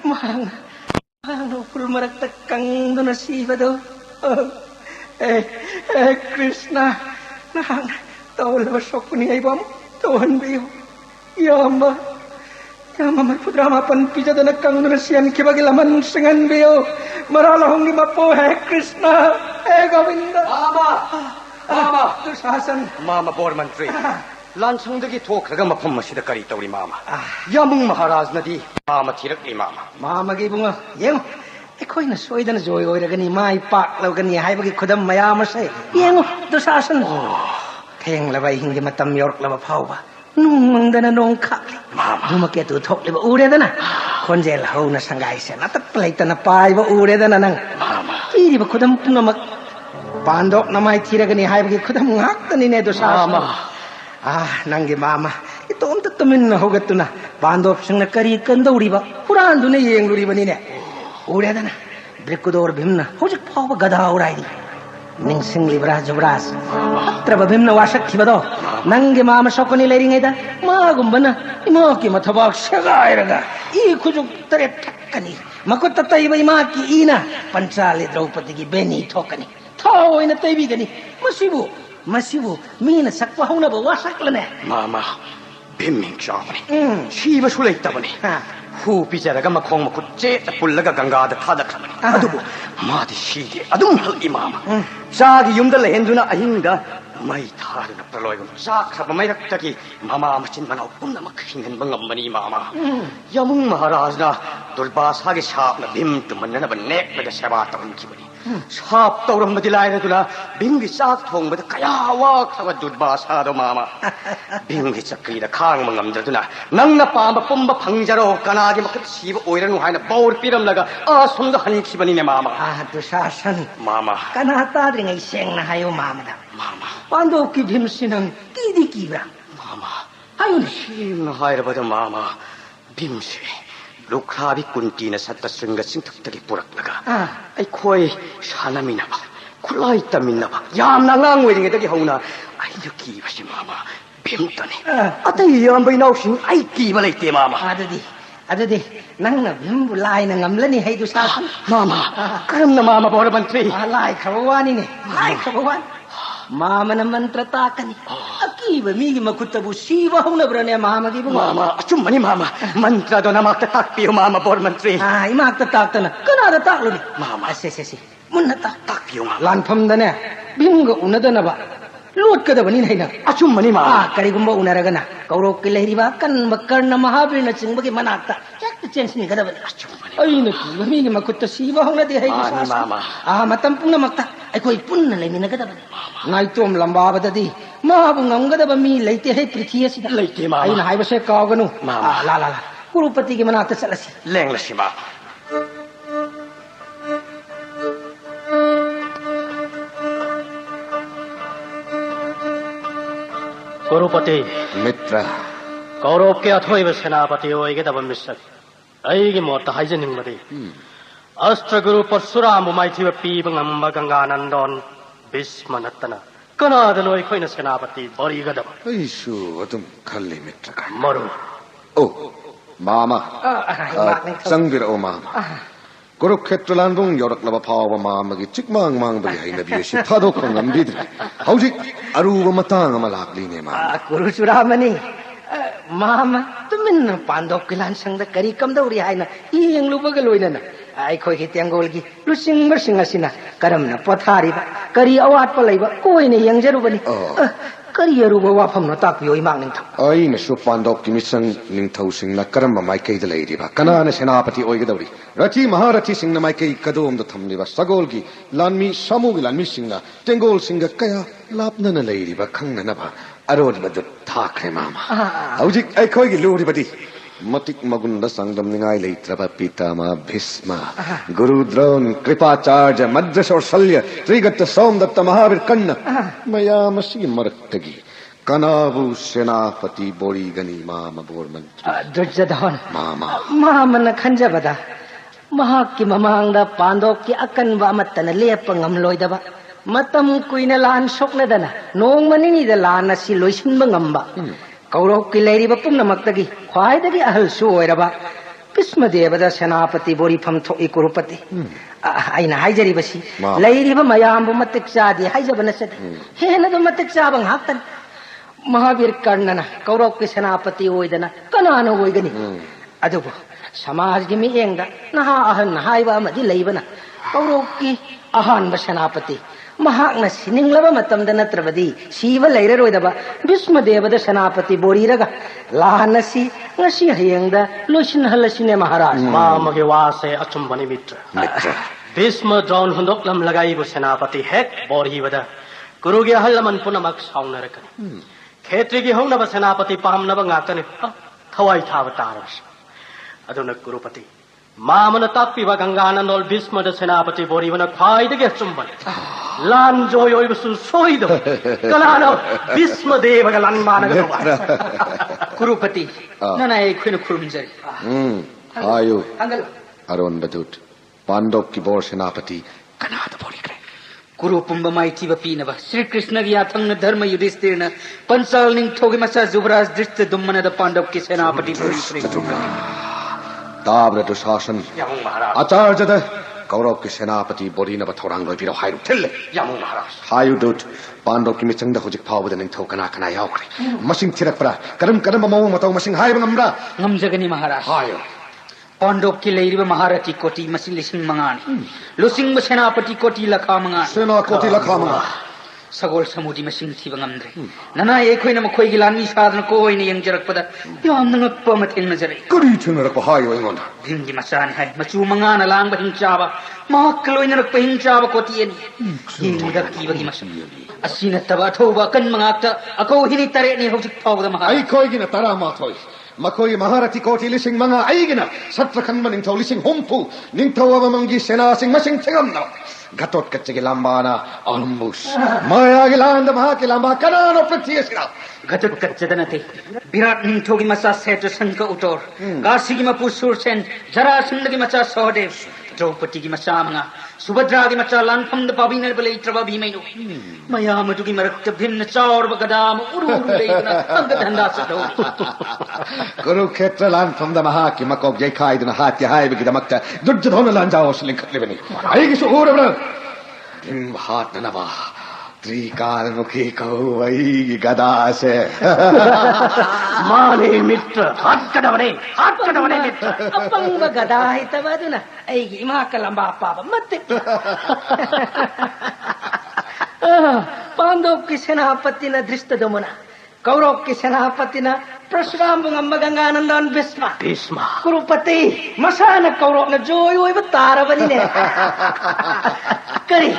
Mahang upul maraktak kang duna siva do. Krishna nahang Tawala masok ni Ibam, tawan bayo. Yama marpudrama panpija da nagkangurasyan kibagilaman singan bayo. Maralahong lima po, Krishna, Govinda. Mama! Dusasan. Mama Bormantri. Lansangdagi thokraga mafam masida kari tawri mama. Yamung Maharaj na di mama thirakli mama. Mama gibunga, yengo. Ako'y nasoy da na joy gani may paklaw gani haibagi khudam mayama say. Yengo, dusasan. Theng labay hindi matam york laba pauba. Nung mangdana nong kakli. Mama. Dumaketu thok liba ure dana. Konjel hau na sanggay siya. Natatplay ta na pay ba ure dana nang. Mama. Hindi ba kudam punga mag pandok na may tira gani hay bagi kudam ngak tani ne do sa. Mama. Nanggi mama. Ito ang tatamin na hugat to na. Pandok siyang nakarikan daw riba. Puraan doon na yung riba ni ne. Ure dana. Brikudor bim na. Hujik pauba gada uray di. Ningsing libra jubras. Traba bim na wasak thiba do. Nangge mama sokoni lering ida. Magumba na. Imo ki mathabak sagay raga. I kujuk tare takkani. Makot tatay ba imaki ina. Pansali Draupadi gi beni thokani. Thaw ina taybi gani. Masibu. Mina sakwa hona ba wasak lane. Mama. Bimming chamani. Shiba sulay tabani. Hu pijaraga makong makut che pullaga gangada thadakhamani. Adubu madi shige adum hal imama. Sagi yumda lehenduna ahinga mai tharuna praloygum sakhaba mai raktaki mama machin manaw punna makhingan bangamani mama. Yamung Maharajna Dulbasa ge shapna bim tumanna banek bada seba tawin kibani. Shap tawram madilay na bingi sak thong bada kaya wak sawa Dulbasa do mama. Bingi chakri da khang mangamdraduna nang na pamba pumba phangjaro kanagi makat siba oiranu haina baur piram laga asumda hani kibani ne mama. Dusasan. Mama. Kanata ring ay seng na hayo mama da. Mama. Pando ki bhim sinang kidi kibra. Mama. Hayo ni. Shim na haira bada mama. Bimse. Lukhabi kunti na satta sunga singtaktagi purak laga. Ay koy sanami na ba. Kulay tamin na ba. Yam na ngang wedding itagi hauna. Ay nakiba si mama. Bimtani. Atay yam bay nausing ay kiba layte mama. Adadi, nang na bimbulay na ngamlani hay dusasan. Mama, karam na mama Bormantri. Alay kabawani ni. Ay kabawan. Mama na mantra takani. Akiba migi makutabu siba hong nabrane mama gibu. Mama, achumani mama. Mantra do na magtatakpiyo mama Bormantri. Magtatakta na. Kanada taklo ni. Mama. Si. Mun na takpiyo mama. Lanpam da na. Bingo unada na ba. Lut ka da ba ni na. Achumani mama. Karigumba unaraga na. Kaurok kilay riba kan bakar na mahabir na singbagi manakta. Yak chance ni ka da ba ni. Achumani. Ay nakiba migi makutta siba hong na di hay dusasan. Mama. Matampung na makta. Ay ko'y pun na lay minagada ba ni. Ngay tom lamba ba dadi. Mahabungang gada ba mi layte hay prithiya sida. Layte mama. Ay na hay ba siya kawagano. Mama. La. Kurupati ki manakta sa lasi. Leng lasi mama. Kurupati. Mitra. Kaurop ke athoiba senapati oige dabam missak. Aigi mota haijening madi. Astra Guru Parsuram maithiba piba ngamba Ganganandon Bismanattana. Kanada loi khoina senapati bari gadam. Aisu adum khalli mitra ka. Maru. Oh, mama. Sangbir o mama. Kurukshetra landung yorak laba pawa mama gi chikmang mang bagi haina biyeshi thadok pangam bidre. Haujik aruba matang amalakli ne mama. Guru Suramani. Mama, tumin pandok kilan sang da kari kam da uri haina. Iyang lupa galoy na na. Ay ko'y hitiang golgi. Lusing asina. Karam na pathari ba. Kari awat palay ba. Ko'y na iyang jaro ba ni. ꯀꯔꯤ ꯑꯔꯨꯕ ꯋꯥꯐꯝꯅꯣ ꯇꯥꯛꯄꯤꯌꯣ ꯏꯃꯥ ꯅꯤꯡꯊꯧ ꯑꯩꯅꯁꯨ ꯄꯥꯟꯗꯣꯞꯀꯤ ꯃꯤꯆꯪ ꯅꯤꯡꯊꯧꯁꯤꯡꯅ ꯀꯔꯝꯕ ꯃꯥꯏꯀꯩꯗ ꯂꯩꯔꯤꯕ ꯀꯅꯥꯅ ꯁꯦꯅꯥꯄꯇꯤ ꯑꯣꯏꯒꯗꯧꯔꯤ ꯔꯊꯤ ꯃꯍꯥꯔꯊꯤꯁꯤꯡꯅ ꯃꯥꯏꯀꯩ ꯀꯗꯣꯝꯗ ꯊꯝꯂꯤꯕ ꯁꯒꯣꯜꯒꯤ ꯂꯥꯟꯃꯤ ꯁꯥꯃꯨꯒꯤ ꯂꯥꯟꯃꯤꯁꯤꯡꯅ ꯇꯦꯡꯒꯣꯜꯁꯤꯡꯒ ꯀꯌꯥ ꯂꯥꯞꯅꯅ ꯂꯩꯔꯤꯕ ꯈꯪꯅꯅꯕ ꯑꯔꯣꯟꯕꯗꯨ ꯊꯥꯈ꯭ꯔꯦ ꯃꯥꯃ ꯍꯧꯖꯤꯛ ꯑꯩꯈꯣꯏꯒꯤ ꯂꯨꯔꯤꯕꯗꯤ मतिक मगुंद संगम निगाय लेत्रब पितामा भीष्म गुरु द्रोण कृपाचार्य मद्रसोर शल्य त्रिगत सोमदत्त महावीर कर्ण मयामसी मरक्तगी कनाबु सेनापति बोरीगनी माम बोर मंत्री दुर्योधन मामा मामन खंजबदा महाक्की ममांगदा पांडवक्की अकनबा अमत्तन lamp ngamloidaba matam kuina lan soknadana nongmaningida lan asi loisinba ngamba कौरवकी लेरिबा पुम्नमक्तगी ख्वाइदगी अहलसु ओइरबा भीष्मदेवदा सेनापति बोरीफम थोई कुरुपति आइना हाइजरिबसी लेरिबा मयामबु मतिक चादी हाइजबनसद हेनदु मतिक चाबं हाक्तन महावीर कर्णना कौरवकी सेनापति ओइदना कनानो ओइगनी अदुबु समाजगी मियेंगदा नहा अहन हाइबा अमदि लेइबना कौरवकी अहानब सेनापति महाक्ना सिनिंगलबा मतमदा नत्रबदी सीव लेररोइदबा भीष्मदेवद सेनापति बोरीरगा लानसी ngasi hayengda loisin halasine महाराज मामगे वासे अचुम्बनि मित्र भीष्म द्रोण हुंदोक्लम लगाइबो सेनापति हेक बोरीबदा गुरुगे अहलमन पुनमक साउनरकनि खेत्रीगी हौनब सेनापति पामनब ngaktani थवाई थाब तारस अदुन गुरुपति मामन ताप्पीबा गंगानंदोल भीष्मद सेनापति बोरीबना ख्वाइदगे अचुम्बनि लान जोय ओइबसु सोइदो कलानो भीष्मदेवगा लान मानगदो कुरुपति नना एखुन खुरुमजरी आयो अरुण बदुट पांडव की बोर सेनापति कनाद बोरीग्रे कुरु पुंब माइथीब पीनब श्री कृष्ण की याथंग धर्म युधिष्ठिरन पंचाल निंगथोगे मसा जुबराज दृष्ट दुम्मनद पांडव की सेनापति बोरीग्रे ताब्र दुशासन आचार्यद कौरव की सेनापति बोरीनब थोरांग लोइबिरो हाइरु थिल्ले यामु महाराज हायु दुट पांडव की मिचंग द हुजिक फावद निंगथौ कना कना यावख्रे मसिंग थिरकप्रा करम करम मौ मतौ मसिंग हाइब ngambra ngamjagani महाराज हायो पांडव की लेरिब महारथी कोटी मसिंग लिसिंग मंगानी लुसिंग सेनापति कोटी लखा मंगानी सेना कोटी लखा मंगा सगोल समुदी मसिंग थीब ngamdre नना एखोइना मखोइगी लानमी साधन कोइने यंगजरकपदा यामना ngakpa matheng najare करी थुनरक हायो इंगोंदा भिंगी मचान है मचू मंगाना लांग बहिंग चाबा महाकलोइन रक बहिंग चाबा कोटियनी हिंगदा कीबगी मसम असीना तबा थोबा कन मंगाक्ता अको हिनी तरे नि हौजिक फावदा महा आई खोइगिना तरा माथोइ मखोइ महारथी कोटी लिसिंग मंगा आइगिना सत्रखंब निंगथौ लिसिंग होमफु निंगथौ अबमंगी सेना सिंग मसिंग थिगमना घटोट कच्चगे लांबाना अलुम्बुस मायागे लांद महाके लांबा कनानो प्रत्येसना घटोट कच्चदनते विराट निंगथौगी मचा सेट संक उतोर काशीगी मपु सुरसेन जरासंधगी मचा सहदेव द्रौपदीगी मचा मंगा सुभद्रागी मचा लानफमद पाबिनर बले इत्रबा भीमैनो मयामदुगी मरक्त भिन्न चावरब गदाम उरु उरु लेना अंग धंदा सदौ कुरुक्षेत्र लानफमद महाके मकोग जैखाइदना हात्य हाइबगी दमक्ता दुर्योधन लांजाओ सलिंखत्लेबनी आइगी सुहोरब्र दिन हाथ ननबा त्रिकाल मुखी कौवई गदा से माने मित्र हाथ कदवने मित्र अपंग गदा है तबदुना ऐगी इमा कलंबा पाप मत पांडव की सेनापति न दृष्ट दमना कौरव की सेनापति न परशुराम गंगा गंगानंदन भीष्म कुरुपति मसान कौरव न जोय ओय तारबनी ने करी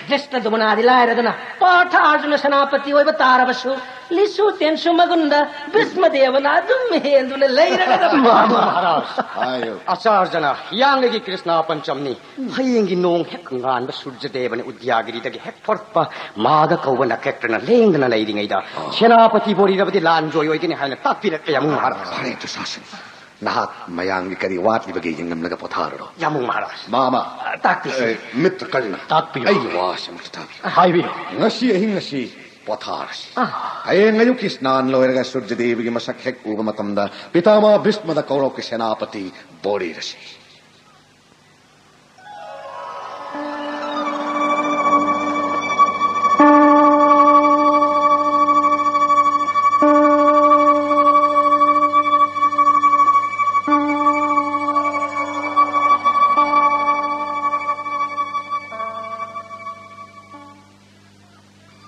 दृष्ट दमना दिलायरदना पाठ अर्जुन सेनापति ओय तारबसु लिसु तेंसु मगुंद भीष्म देवना दुम हेंदुन लैरगद महाराज आयो आचार्यना यांगगी कृष्ण पंचमनी हयेंगी नोंग हेक nganba सूर्यदेवने उद्यागिरीदगी हेक फरपा मादा कौबना केक्टना लेंगना लैरिङैदा सेनापति बोरीरबदि लान जोय ओइगनि हायना तापिरक यामु महाराज अरे तो शासन नाहक मयांगी करी वाटलिबगे यंगमलगा पोथारो यामु महाराज मामा ताकि मित्र कलना ताकपियो आई वासम तापि हाइबियो ngasi ahi ngasi पोथारसी हयेंग अयुकी स्नान लोइरगा सूर्यदेवगी मसक हेक उब मतमदा पितामह भीष्मद कौरव के सेनापति बोरीरसी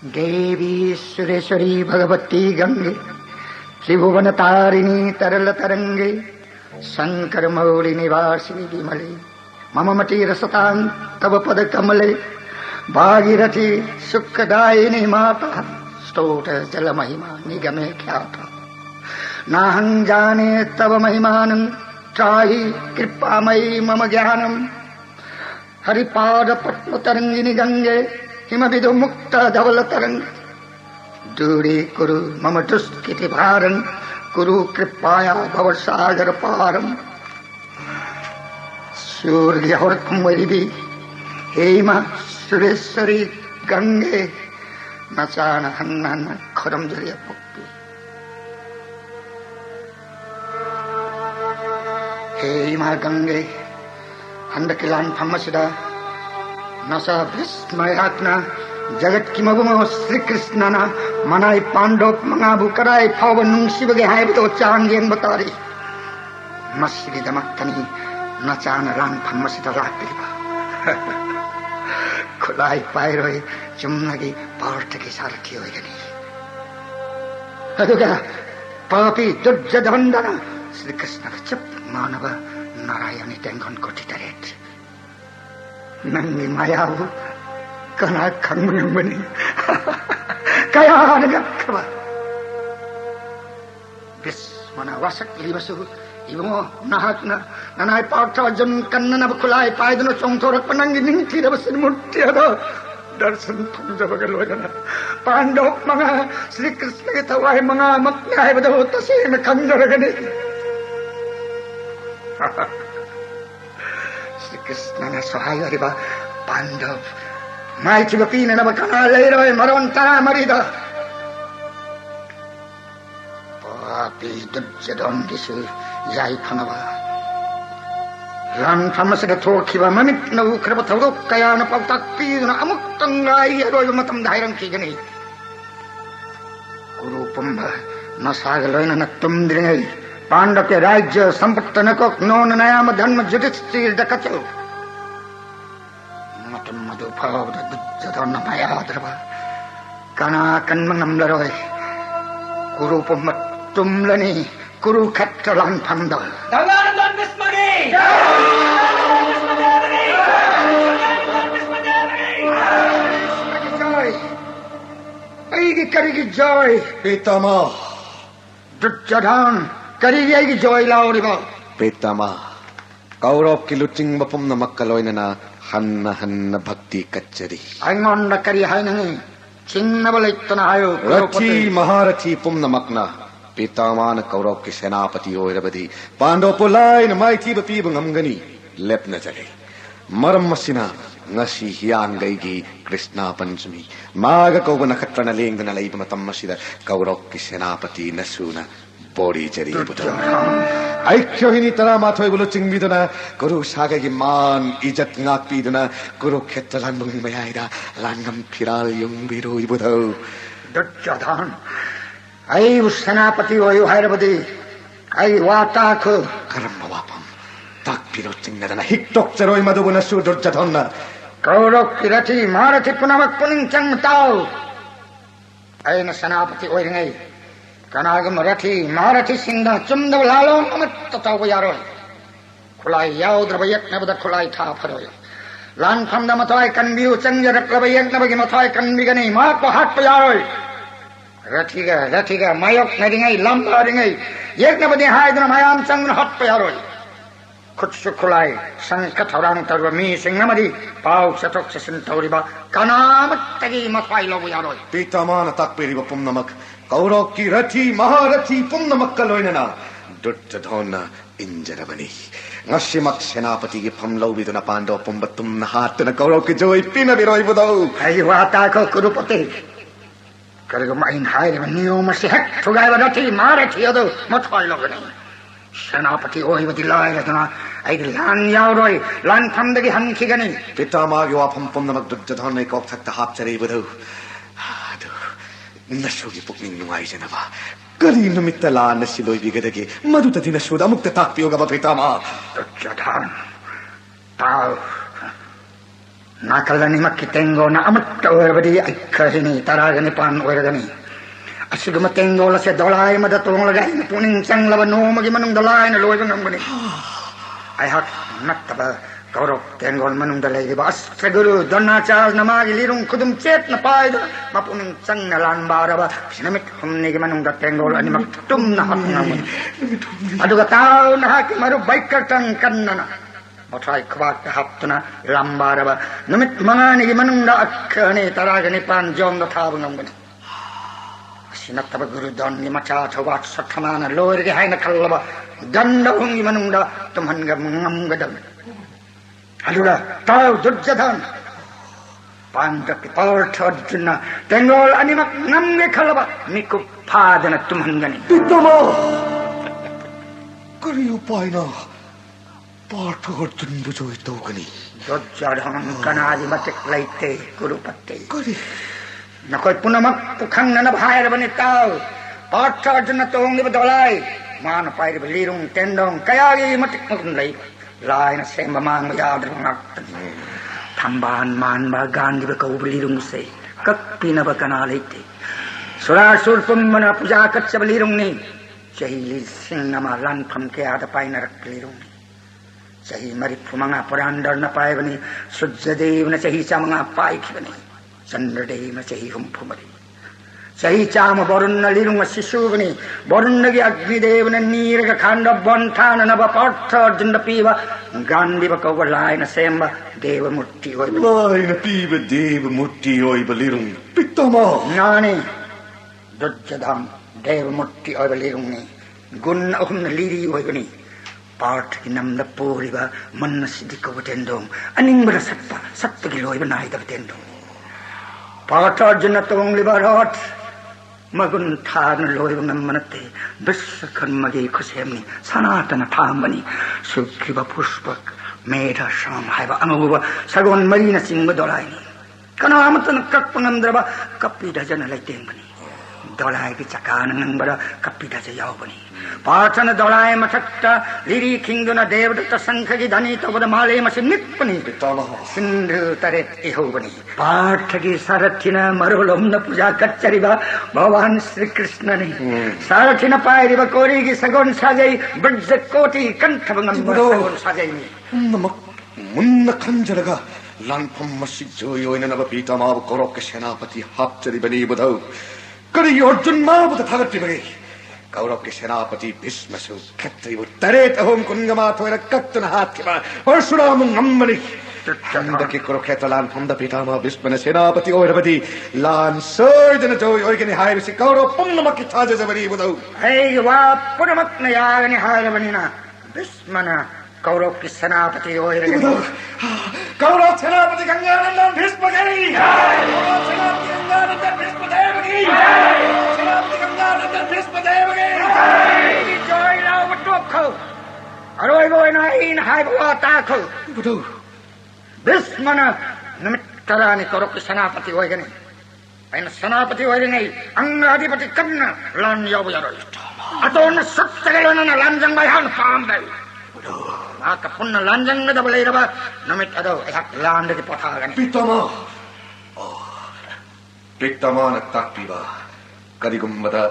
देवी सुरेश्वरी भगवती गंगे त्रिभुवन तारिणी तरल तरंगे शंकर मौली निवासिनी विमले मम मति रसतां तव पद कमले भागीरथी सुखदायिनी माता स्तोत्र जल महिमा निगमे ख्याता नाहं जाने तव महिमानं त्राहि कृपामयी मम ज्ञानम् हरिपाद पद्म तरंगिनी गंगे हिमविदु मुक्त धवल तरंग दूरी कुरु मम दुष्कृति भारं कुरु कृपाया भव सागर पारम सूर्य वैदी हेम सुरेश्वरी गंगे नचान हन्नन खरम जरिया पक्की हेम गंगे हंडकिलान फमसिदा नसा विस्मयात्ना जगत की मगुम श्री कृष्ण न मनाई पांडव मंगाबु कराई फाव नुंसिबगे हायबदो चांगेन बतारी मस्री दमक्तनी नचान रान फमसिदा लाकलिबा खुलाई पाइरोय चुम्नगी पार्थकी सारथी होइगनी अदुगा पापी दुर्जधंडन श्री कृष्ण चप मानव नारायणी टेंगन कोटितरेट नंगी मायाबु कना खंगुंबनी कया नगखबा बिस्मना वसक लिबसु इबो नाहकना ननाय पार्थ जन कन्नन खुलाई पायदनो चोंथोरक पनंगी निंथि रबसिन मूर्ति अदो दर्शन फुंजबगल वजना पांडव मंगा श्री कृष्ण के तवाय मंगा मक्या है बदो तसेन खंजरगने श्री कृष्ण ने सहाय हरिबा पांडव माइची बपीने नब कना ले रोय मरोन ता मरिदा पापी दुर्जधन दिसु याई खनबा ran famasa thokhiba mamit na ukraba thawdo kaya na pagtakpi na amuktang lai aroy matam dairang kigani guru pamba nasagaloy na natumdringai Pandav के राज्य संपत्ति न को नौन नयाम धर्म युधिष्ठिर दकचो मतम मधु भाव दुर्जधन माया द्रवा कना कन्मंगम लरोय गुरु पम तुमलनी गुरु खट्टलान फंद दगानंदन विस्मगे जय ऐगी करेगी जय पितामह दुर्जधन करीगी जय लाओरिबा पितामह कौरव की लुचिंग बपुम नमक कलोइनना हन्न हन्न भक्ति कच्चरी आइंगोंड करी हाय नहीं चिन्ह बलितना आयो रथी महारथी पुम नमकना पितामान कौरव की सेनापति ओइरबदी पांडव पुलाइन माइथी बपी बंगमगनी लेपना चले मरम मसिना ngasi hian gaigi krishna panchami maga kau nakatrana lengdana laiba matam masida kaurok ki senapati nasuna bori jari buta aikyo hini tara mathoi bulo chingbiduna guru saga gi man ijat ngak piduna guru khettalan bung mayaida langam phiral yung biru ibudau Duryodhan आई सेनापति OYO हैरबदी आई वाता को karam bawapam tak piro chingnadana hiktok charoi maduguna su durjadhonna Kaurava की रथी महारथी पुनमक pulling चंगताओ ऐन सेनापति ओइरंगै कनागम रथी महारथी सिंह चुंदव लालो मत तताव यारो खुलाई याव द्रबयक नबद खुलाई था फरोय लान फमद मथाय कनबिउ चंग रक्लबयक नबगी मथाय कनबिगनी मा को हाथ पे यारो रथी का मायक नदिंगै लंबा रिंगै एक नबदी हाय दन मायाम चंग हाथ पे यारो खुद खुलाई संख थौरांग तरव मी सिंगमदी पाव सतोक ससिन तौरिबा कनामत्तगी मथाई लोबु यारोय पितामान ताकपेरी बपुम नमक कौरव की रथी महारथी पुम नमक कलोइनना दुर्जधन इंजरबनी ngasimak senapati gi phamlau biduna Pandav पुम बतुम हातन कौरव की जोई पिन बिरोय बुदौ आई वाता को कुरुपति करगो माइन हाय रे नियम से हट ठुगाय रथी महारथी अदो मथाई लोगनी सेनापति ओहि बदि लाय रतना आई लान यावरोय लान फमदगी हनखिगनी पितामह gi wapam pum namak दुर्जधन ने कौक थक्ता हाप चरे बुदौ आदो नशोगी पुकनी नुआई जनबा करी नमित्त ला नसिलोय बिगदगे मधुतति नशोदा मुक्त ताक पियोगा पितामह दुर्योधन ताव नाकलनी मक्की तेंगो ना अमट ओरबदी अखहिनी तरागनी पान ओरगनी असिगम तेंगो लसे दोलाय मद तोंग लगाय पुनिंग चंगलब नोमगी मनुंग दोलाय न लोय ngमगनी आई हक नत्तब कौरव तेंगोल मनुंग दलाई बस सगुरु दन्नाचार नमागी लिरुंग खुदुम चेत न पायद मपुनिंग चंग न लान बारबा सिनमित हमने की मनुंग द तेंगोल अनिमक तुम न हक ngमगनी अदुगा ताव न हक मरु बाइकर तंग कन्नना Matay kwak haptuna lambaraba numit mangani gi manungda akhane taragani pan jom da thabang ngam sinataba guru don ni macha thawat sathamana loir gi haina kallaba ganda hungi manungda tumhan ga ngam gadam alura taw dujjadan panda piparth arjuna tengol animak ngam ge kallaba miku phadana tumhan gani pitama kari upay na पाठ अर्जुन बुझो तो कनी दज्जाधन कनादि मतिक लैते गुरुपत्ते करी न कोई पुनमक पुखंग न भायर बने ताव पाठ अर्जुन तो होंगे बदलाई मान पायर बलीरुं टेंडों कयागी मतिक मुकुन लै लाइन सेम मांग याद रंगक थंबान मान बा गांधी बको बलीरुं से कप्पी न बकना लैते सुरासुर पुमना पूजा कच्च बलीरुं ने चहिली सिंगमा लन फम के आद पाइन रख बलीरुं सही मरी फुमंगा पुरांडर न पाए बनी सूर्यदेव न सही चामंगा पाई की बनी चंद्रदेव न सही हम फुमरी सही चाम वरुण न लिरुंग शिशु बनी वरुण की अग्निदेव न नीर का खांड बंठान न बपार्थ अर्जुन न पीवा गांधी बको लाय न सेम देव मूर्ति होय लाय न पीव देव मूर्ति होय बलिरुंग पितमा नानी दुर्जधन देव मूर्ति होय बलिरुंग ने गुण उन लीरी होय बनी पाठ की नम्द पोरिबा मन सिद्धि को तेंदों अनिंबरा सत्ता की लोई बनाई तब तेंदों पाठ अर्जुन तोंग लिबारत मगुन थान लोई बंगम मनते विश्व कर्मगे खुशेमनी सनातन थामनी सुखिबा पुष्पक मेधा शाम हाइबा अंगुबा सगोन मरीना सिंह दोलाइनी कनामतन कपंगमद्रबा कपी दजन लैतेंबनी दोलाय की चकान नंबरा कपी दज यावबनी पाठन दोलाय मठक्ता लिरी खिंगुना देवदत्त संख की धनी तो बद माले मसे निपनी सिंधु तरेत इहोबनी पाठ की सारथिना मरोलम न पूजा कच्चरिबा भगवान श्री कृष्ण ने सारथिना पायरिबा कोरी की सगुन साजई ब्रज कोटि कंठ बंगम सगुन साजई नमक मुन्न खंजरगा लानफम मसी जोयोइन नब पीतामाव कौरव के सेनापति हापचरी बनी बुधौ करी अर्जुन माव थागति बगे कौरव के सेनापति भीष्म से खत्री तरेत होम कुंगमा थोर कक्तन हाथ के बाद परशुराम ngमनी चंद के कुरुक्षेत्र लान फम द पितामह भीष्म ने सेनापति ओरबदी लान सर्जन जो ओइगनि हाय से कौरव पुन्नम की थाजे जबरी बुदौ हे वा पुनमक न यागनि हाय बनिना भीष्म न कौरव की सेनापति ओरगनि कौरव सेनापति गंगानंदन भीष्म गई कौरव सेनापति गंगानंदन भीष्म देव की सेनापति गंगानंदन भीष्म देव की joy now with talk aroi boy na in hai bwa ta kho बुदौ भीष्मन निमित्तरानि Kaurava की सेनापति ओरगनि ऐन सेनापति ओरगनि अंगाधिपति कन्न लान याव यारो अतोन सत्तगलन लान जंग बाय हान फाम दे आका पुन्न लांजंग न दबले रबा नमित अदो एक लांड के पथागनि पितमा न ताक्तिबा करिगुम्बदा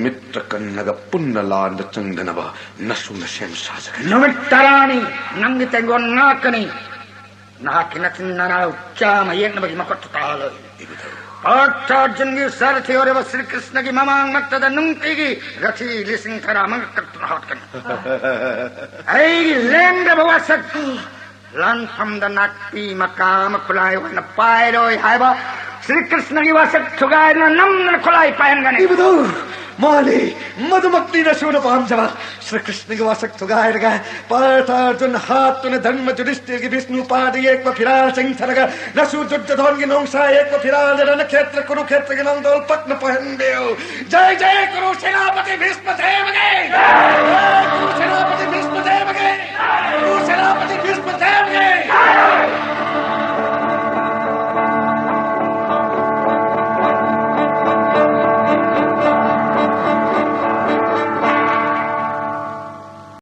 मित्र कन्नग पुन्न लांड चंदनबा नसु नसेम साजग नमित तरानी नंग तेंगो नाकनि नाकिन तिन्ना उच्चाम येन बगि मकट ताल पाठ अर्जुन की सारथी और श्री कृष्ण की ममांग मक्तद नुंगती की रथी लिसिंग थरा मंग करतन हाथ कन ऐ लेंग बवासक लान फम द नाकपी मकाम खुलाय वन पायरोय हायबा श्री कृष्ण की वासक थुगाय न नम न खुलाय पायन गने बुदौ माले मधुमक्ति न शून पाम जवा श्री कृष्ण के वासक थुगाय रगा पार्थ अर्जुन हाथ ने धर्म युधिष्ठिर की विष्णु पादी एक व फिराल सिंह थरगा नसु दुर्योधन की नौसा एक व फिराल रण क्षेत्र कुरुक्षेत्र के नंदोल पत्न पहन देओ जय जय करो सेनापति भीष्म देव के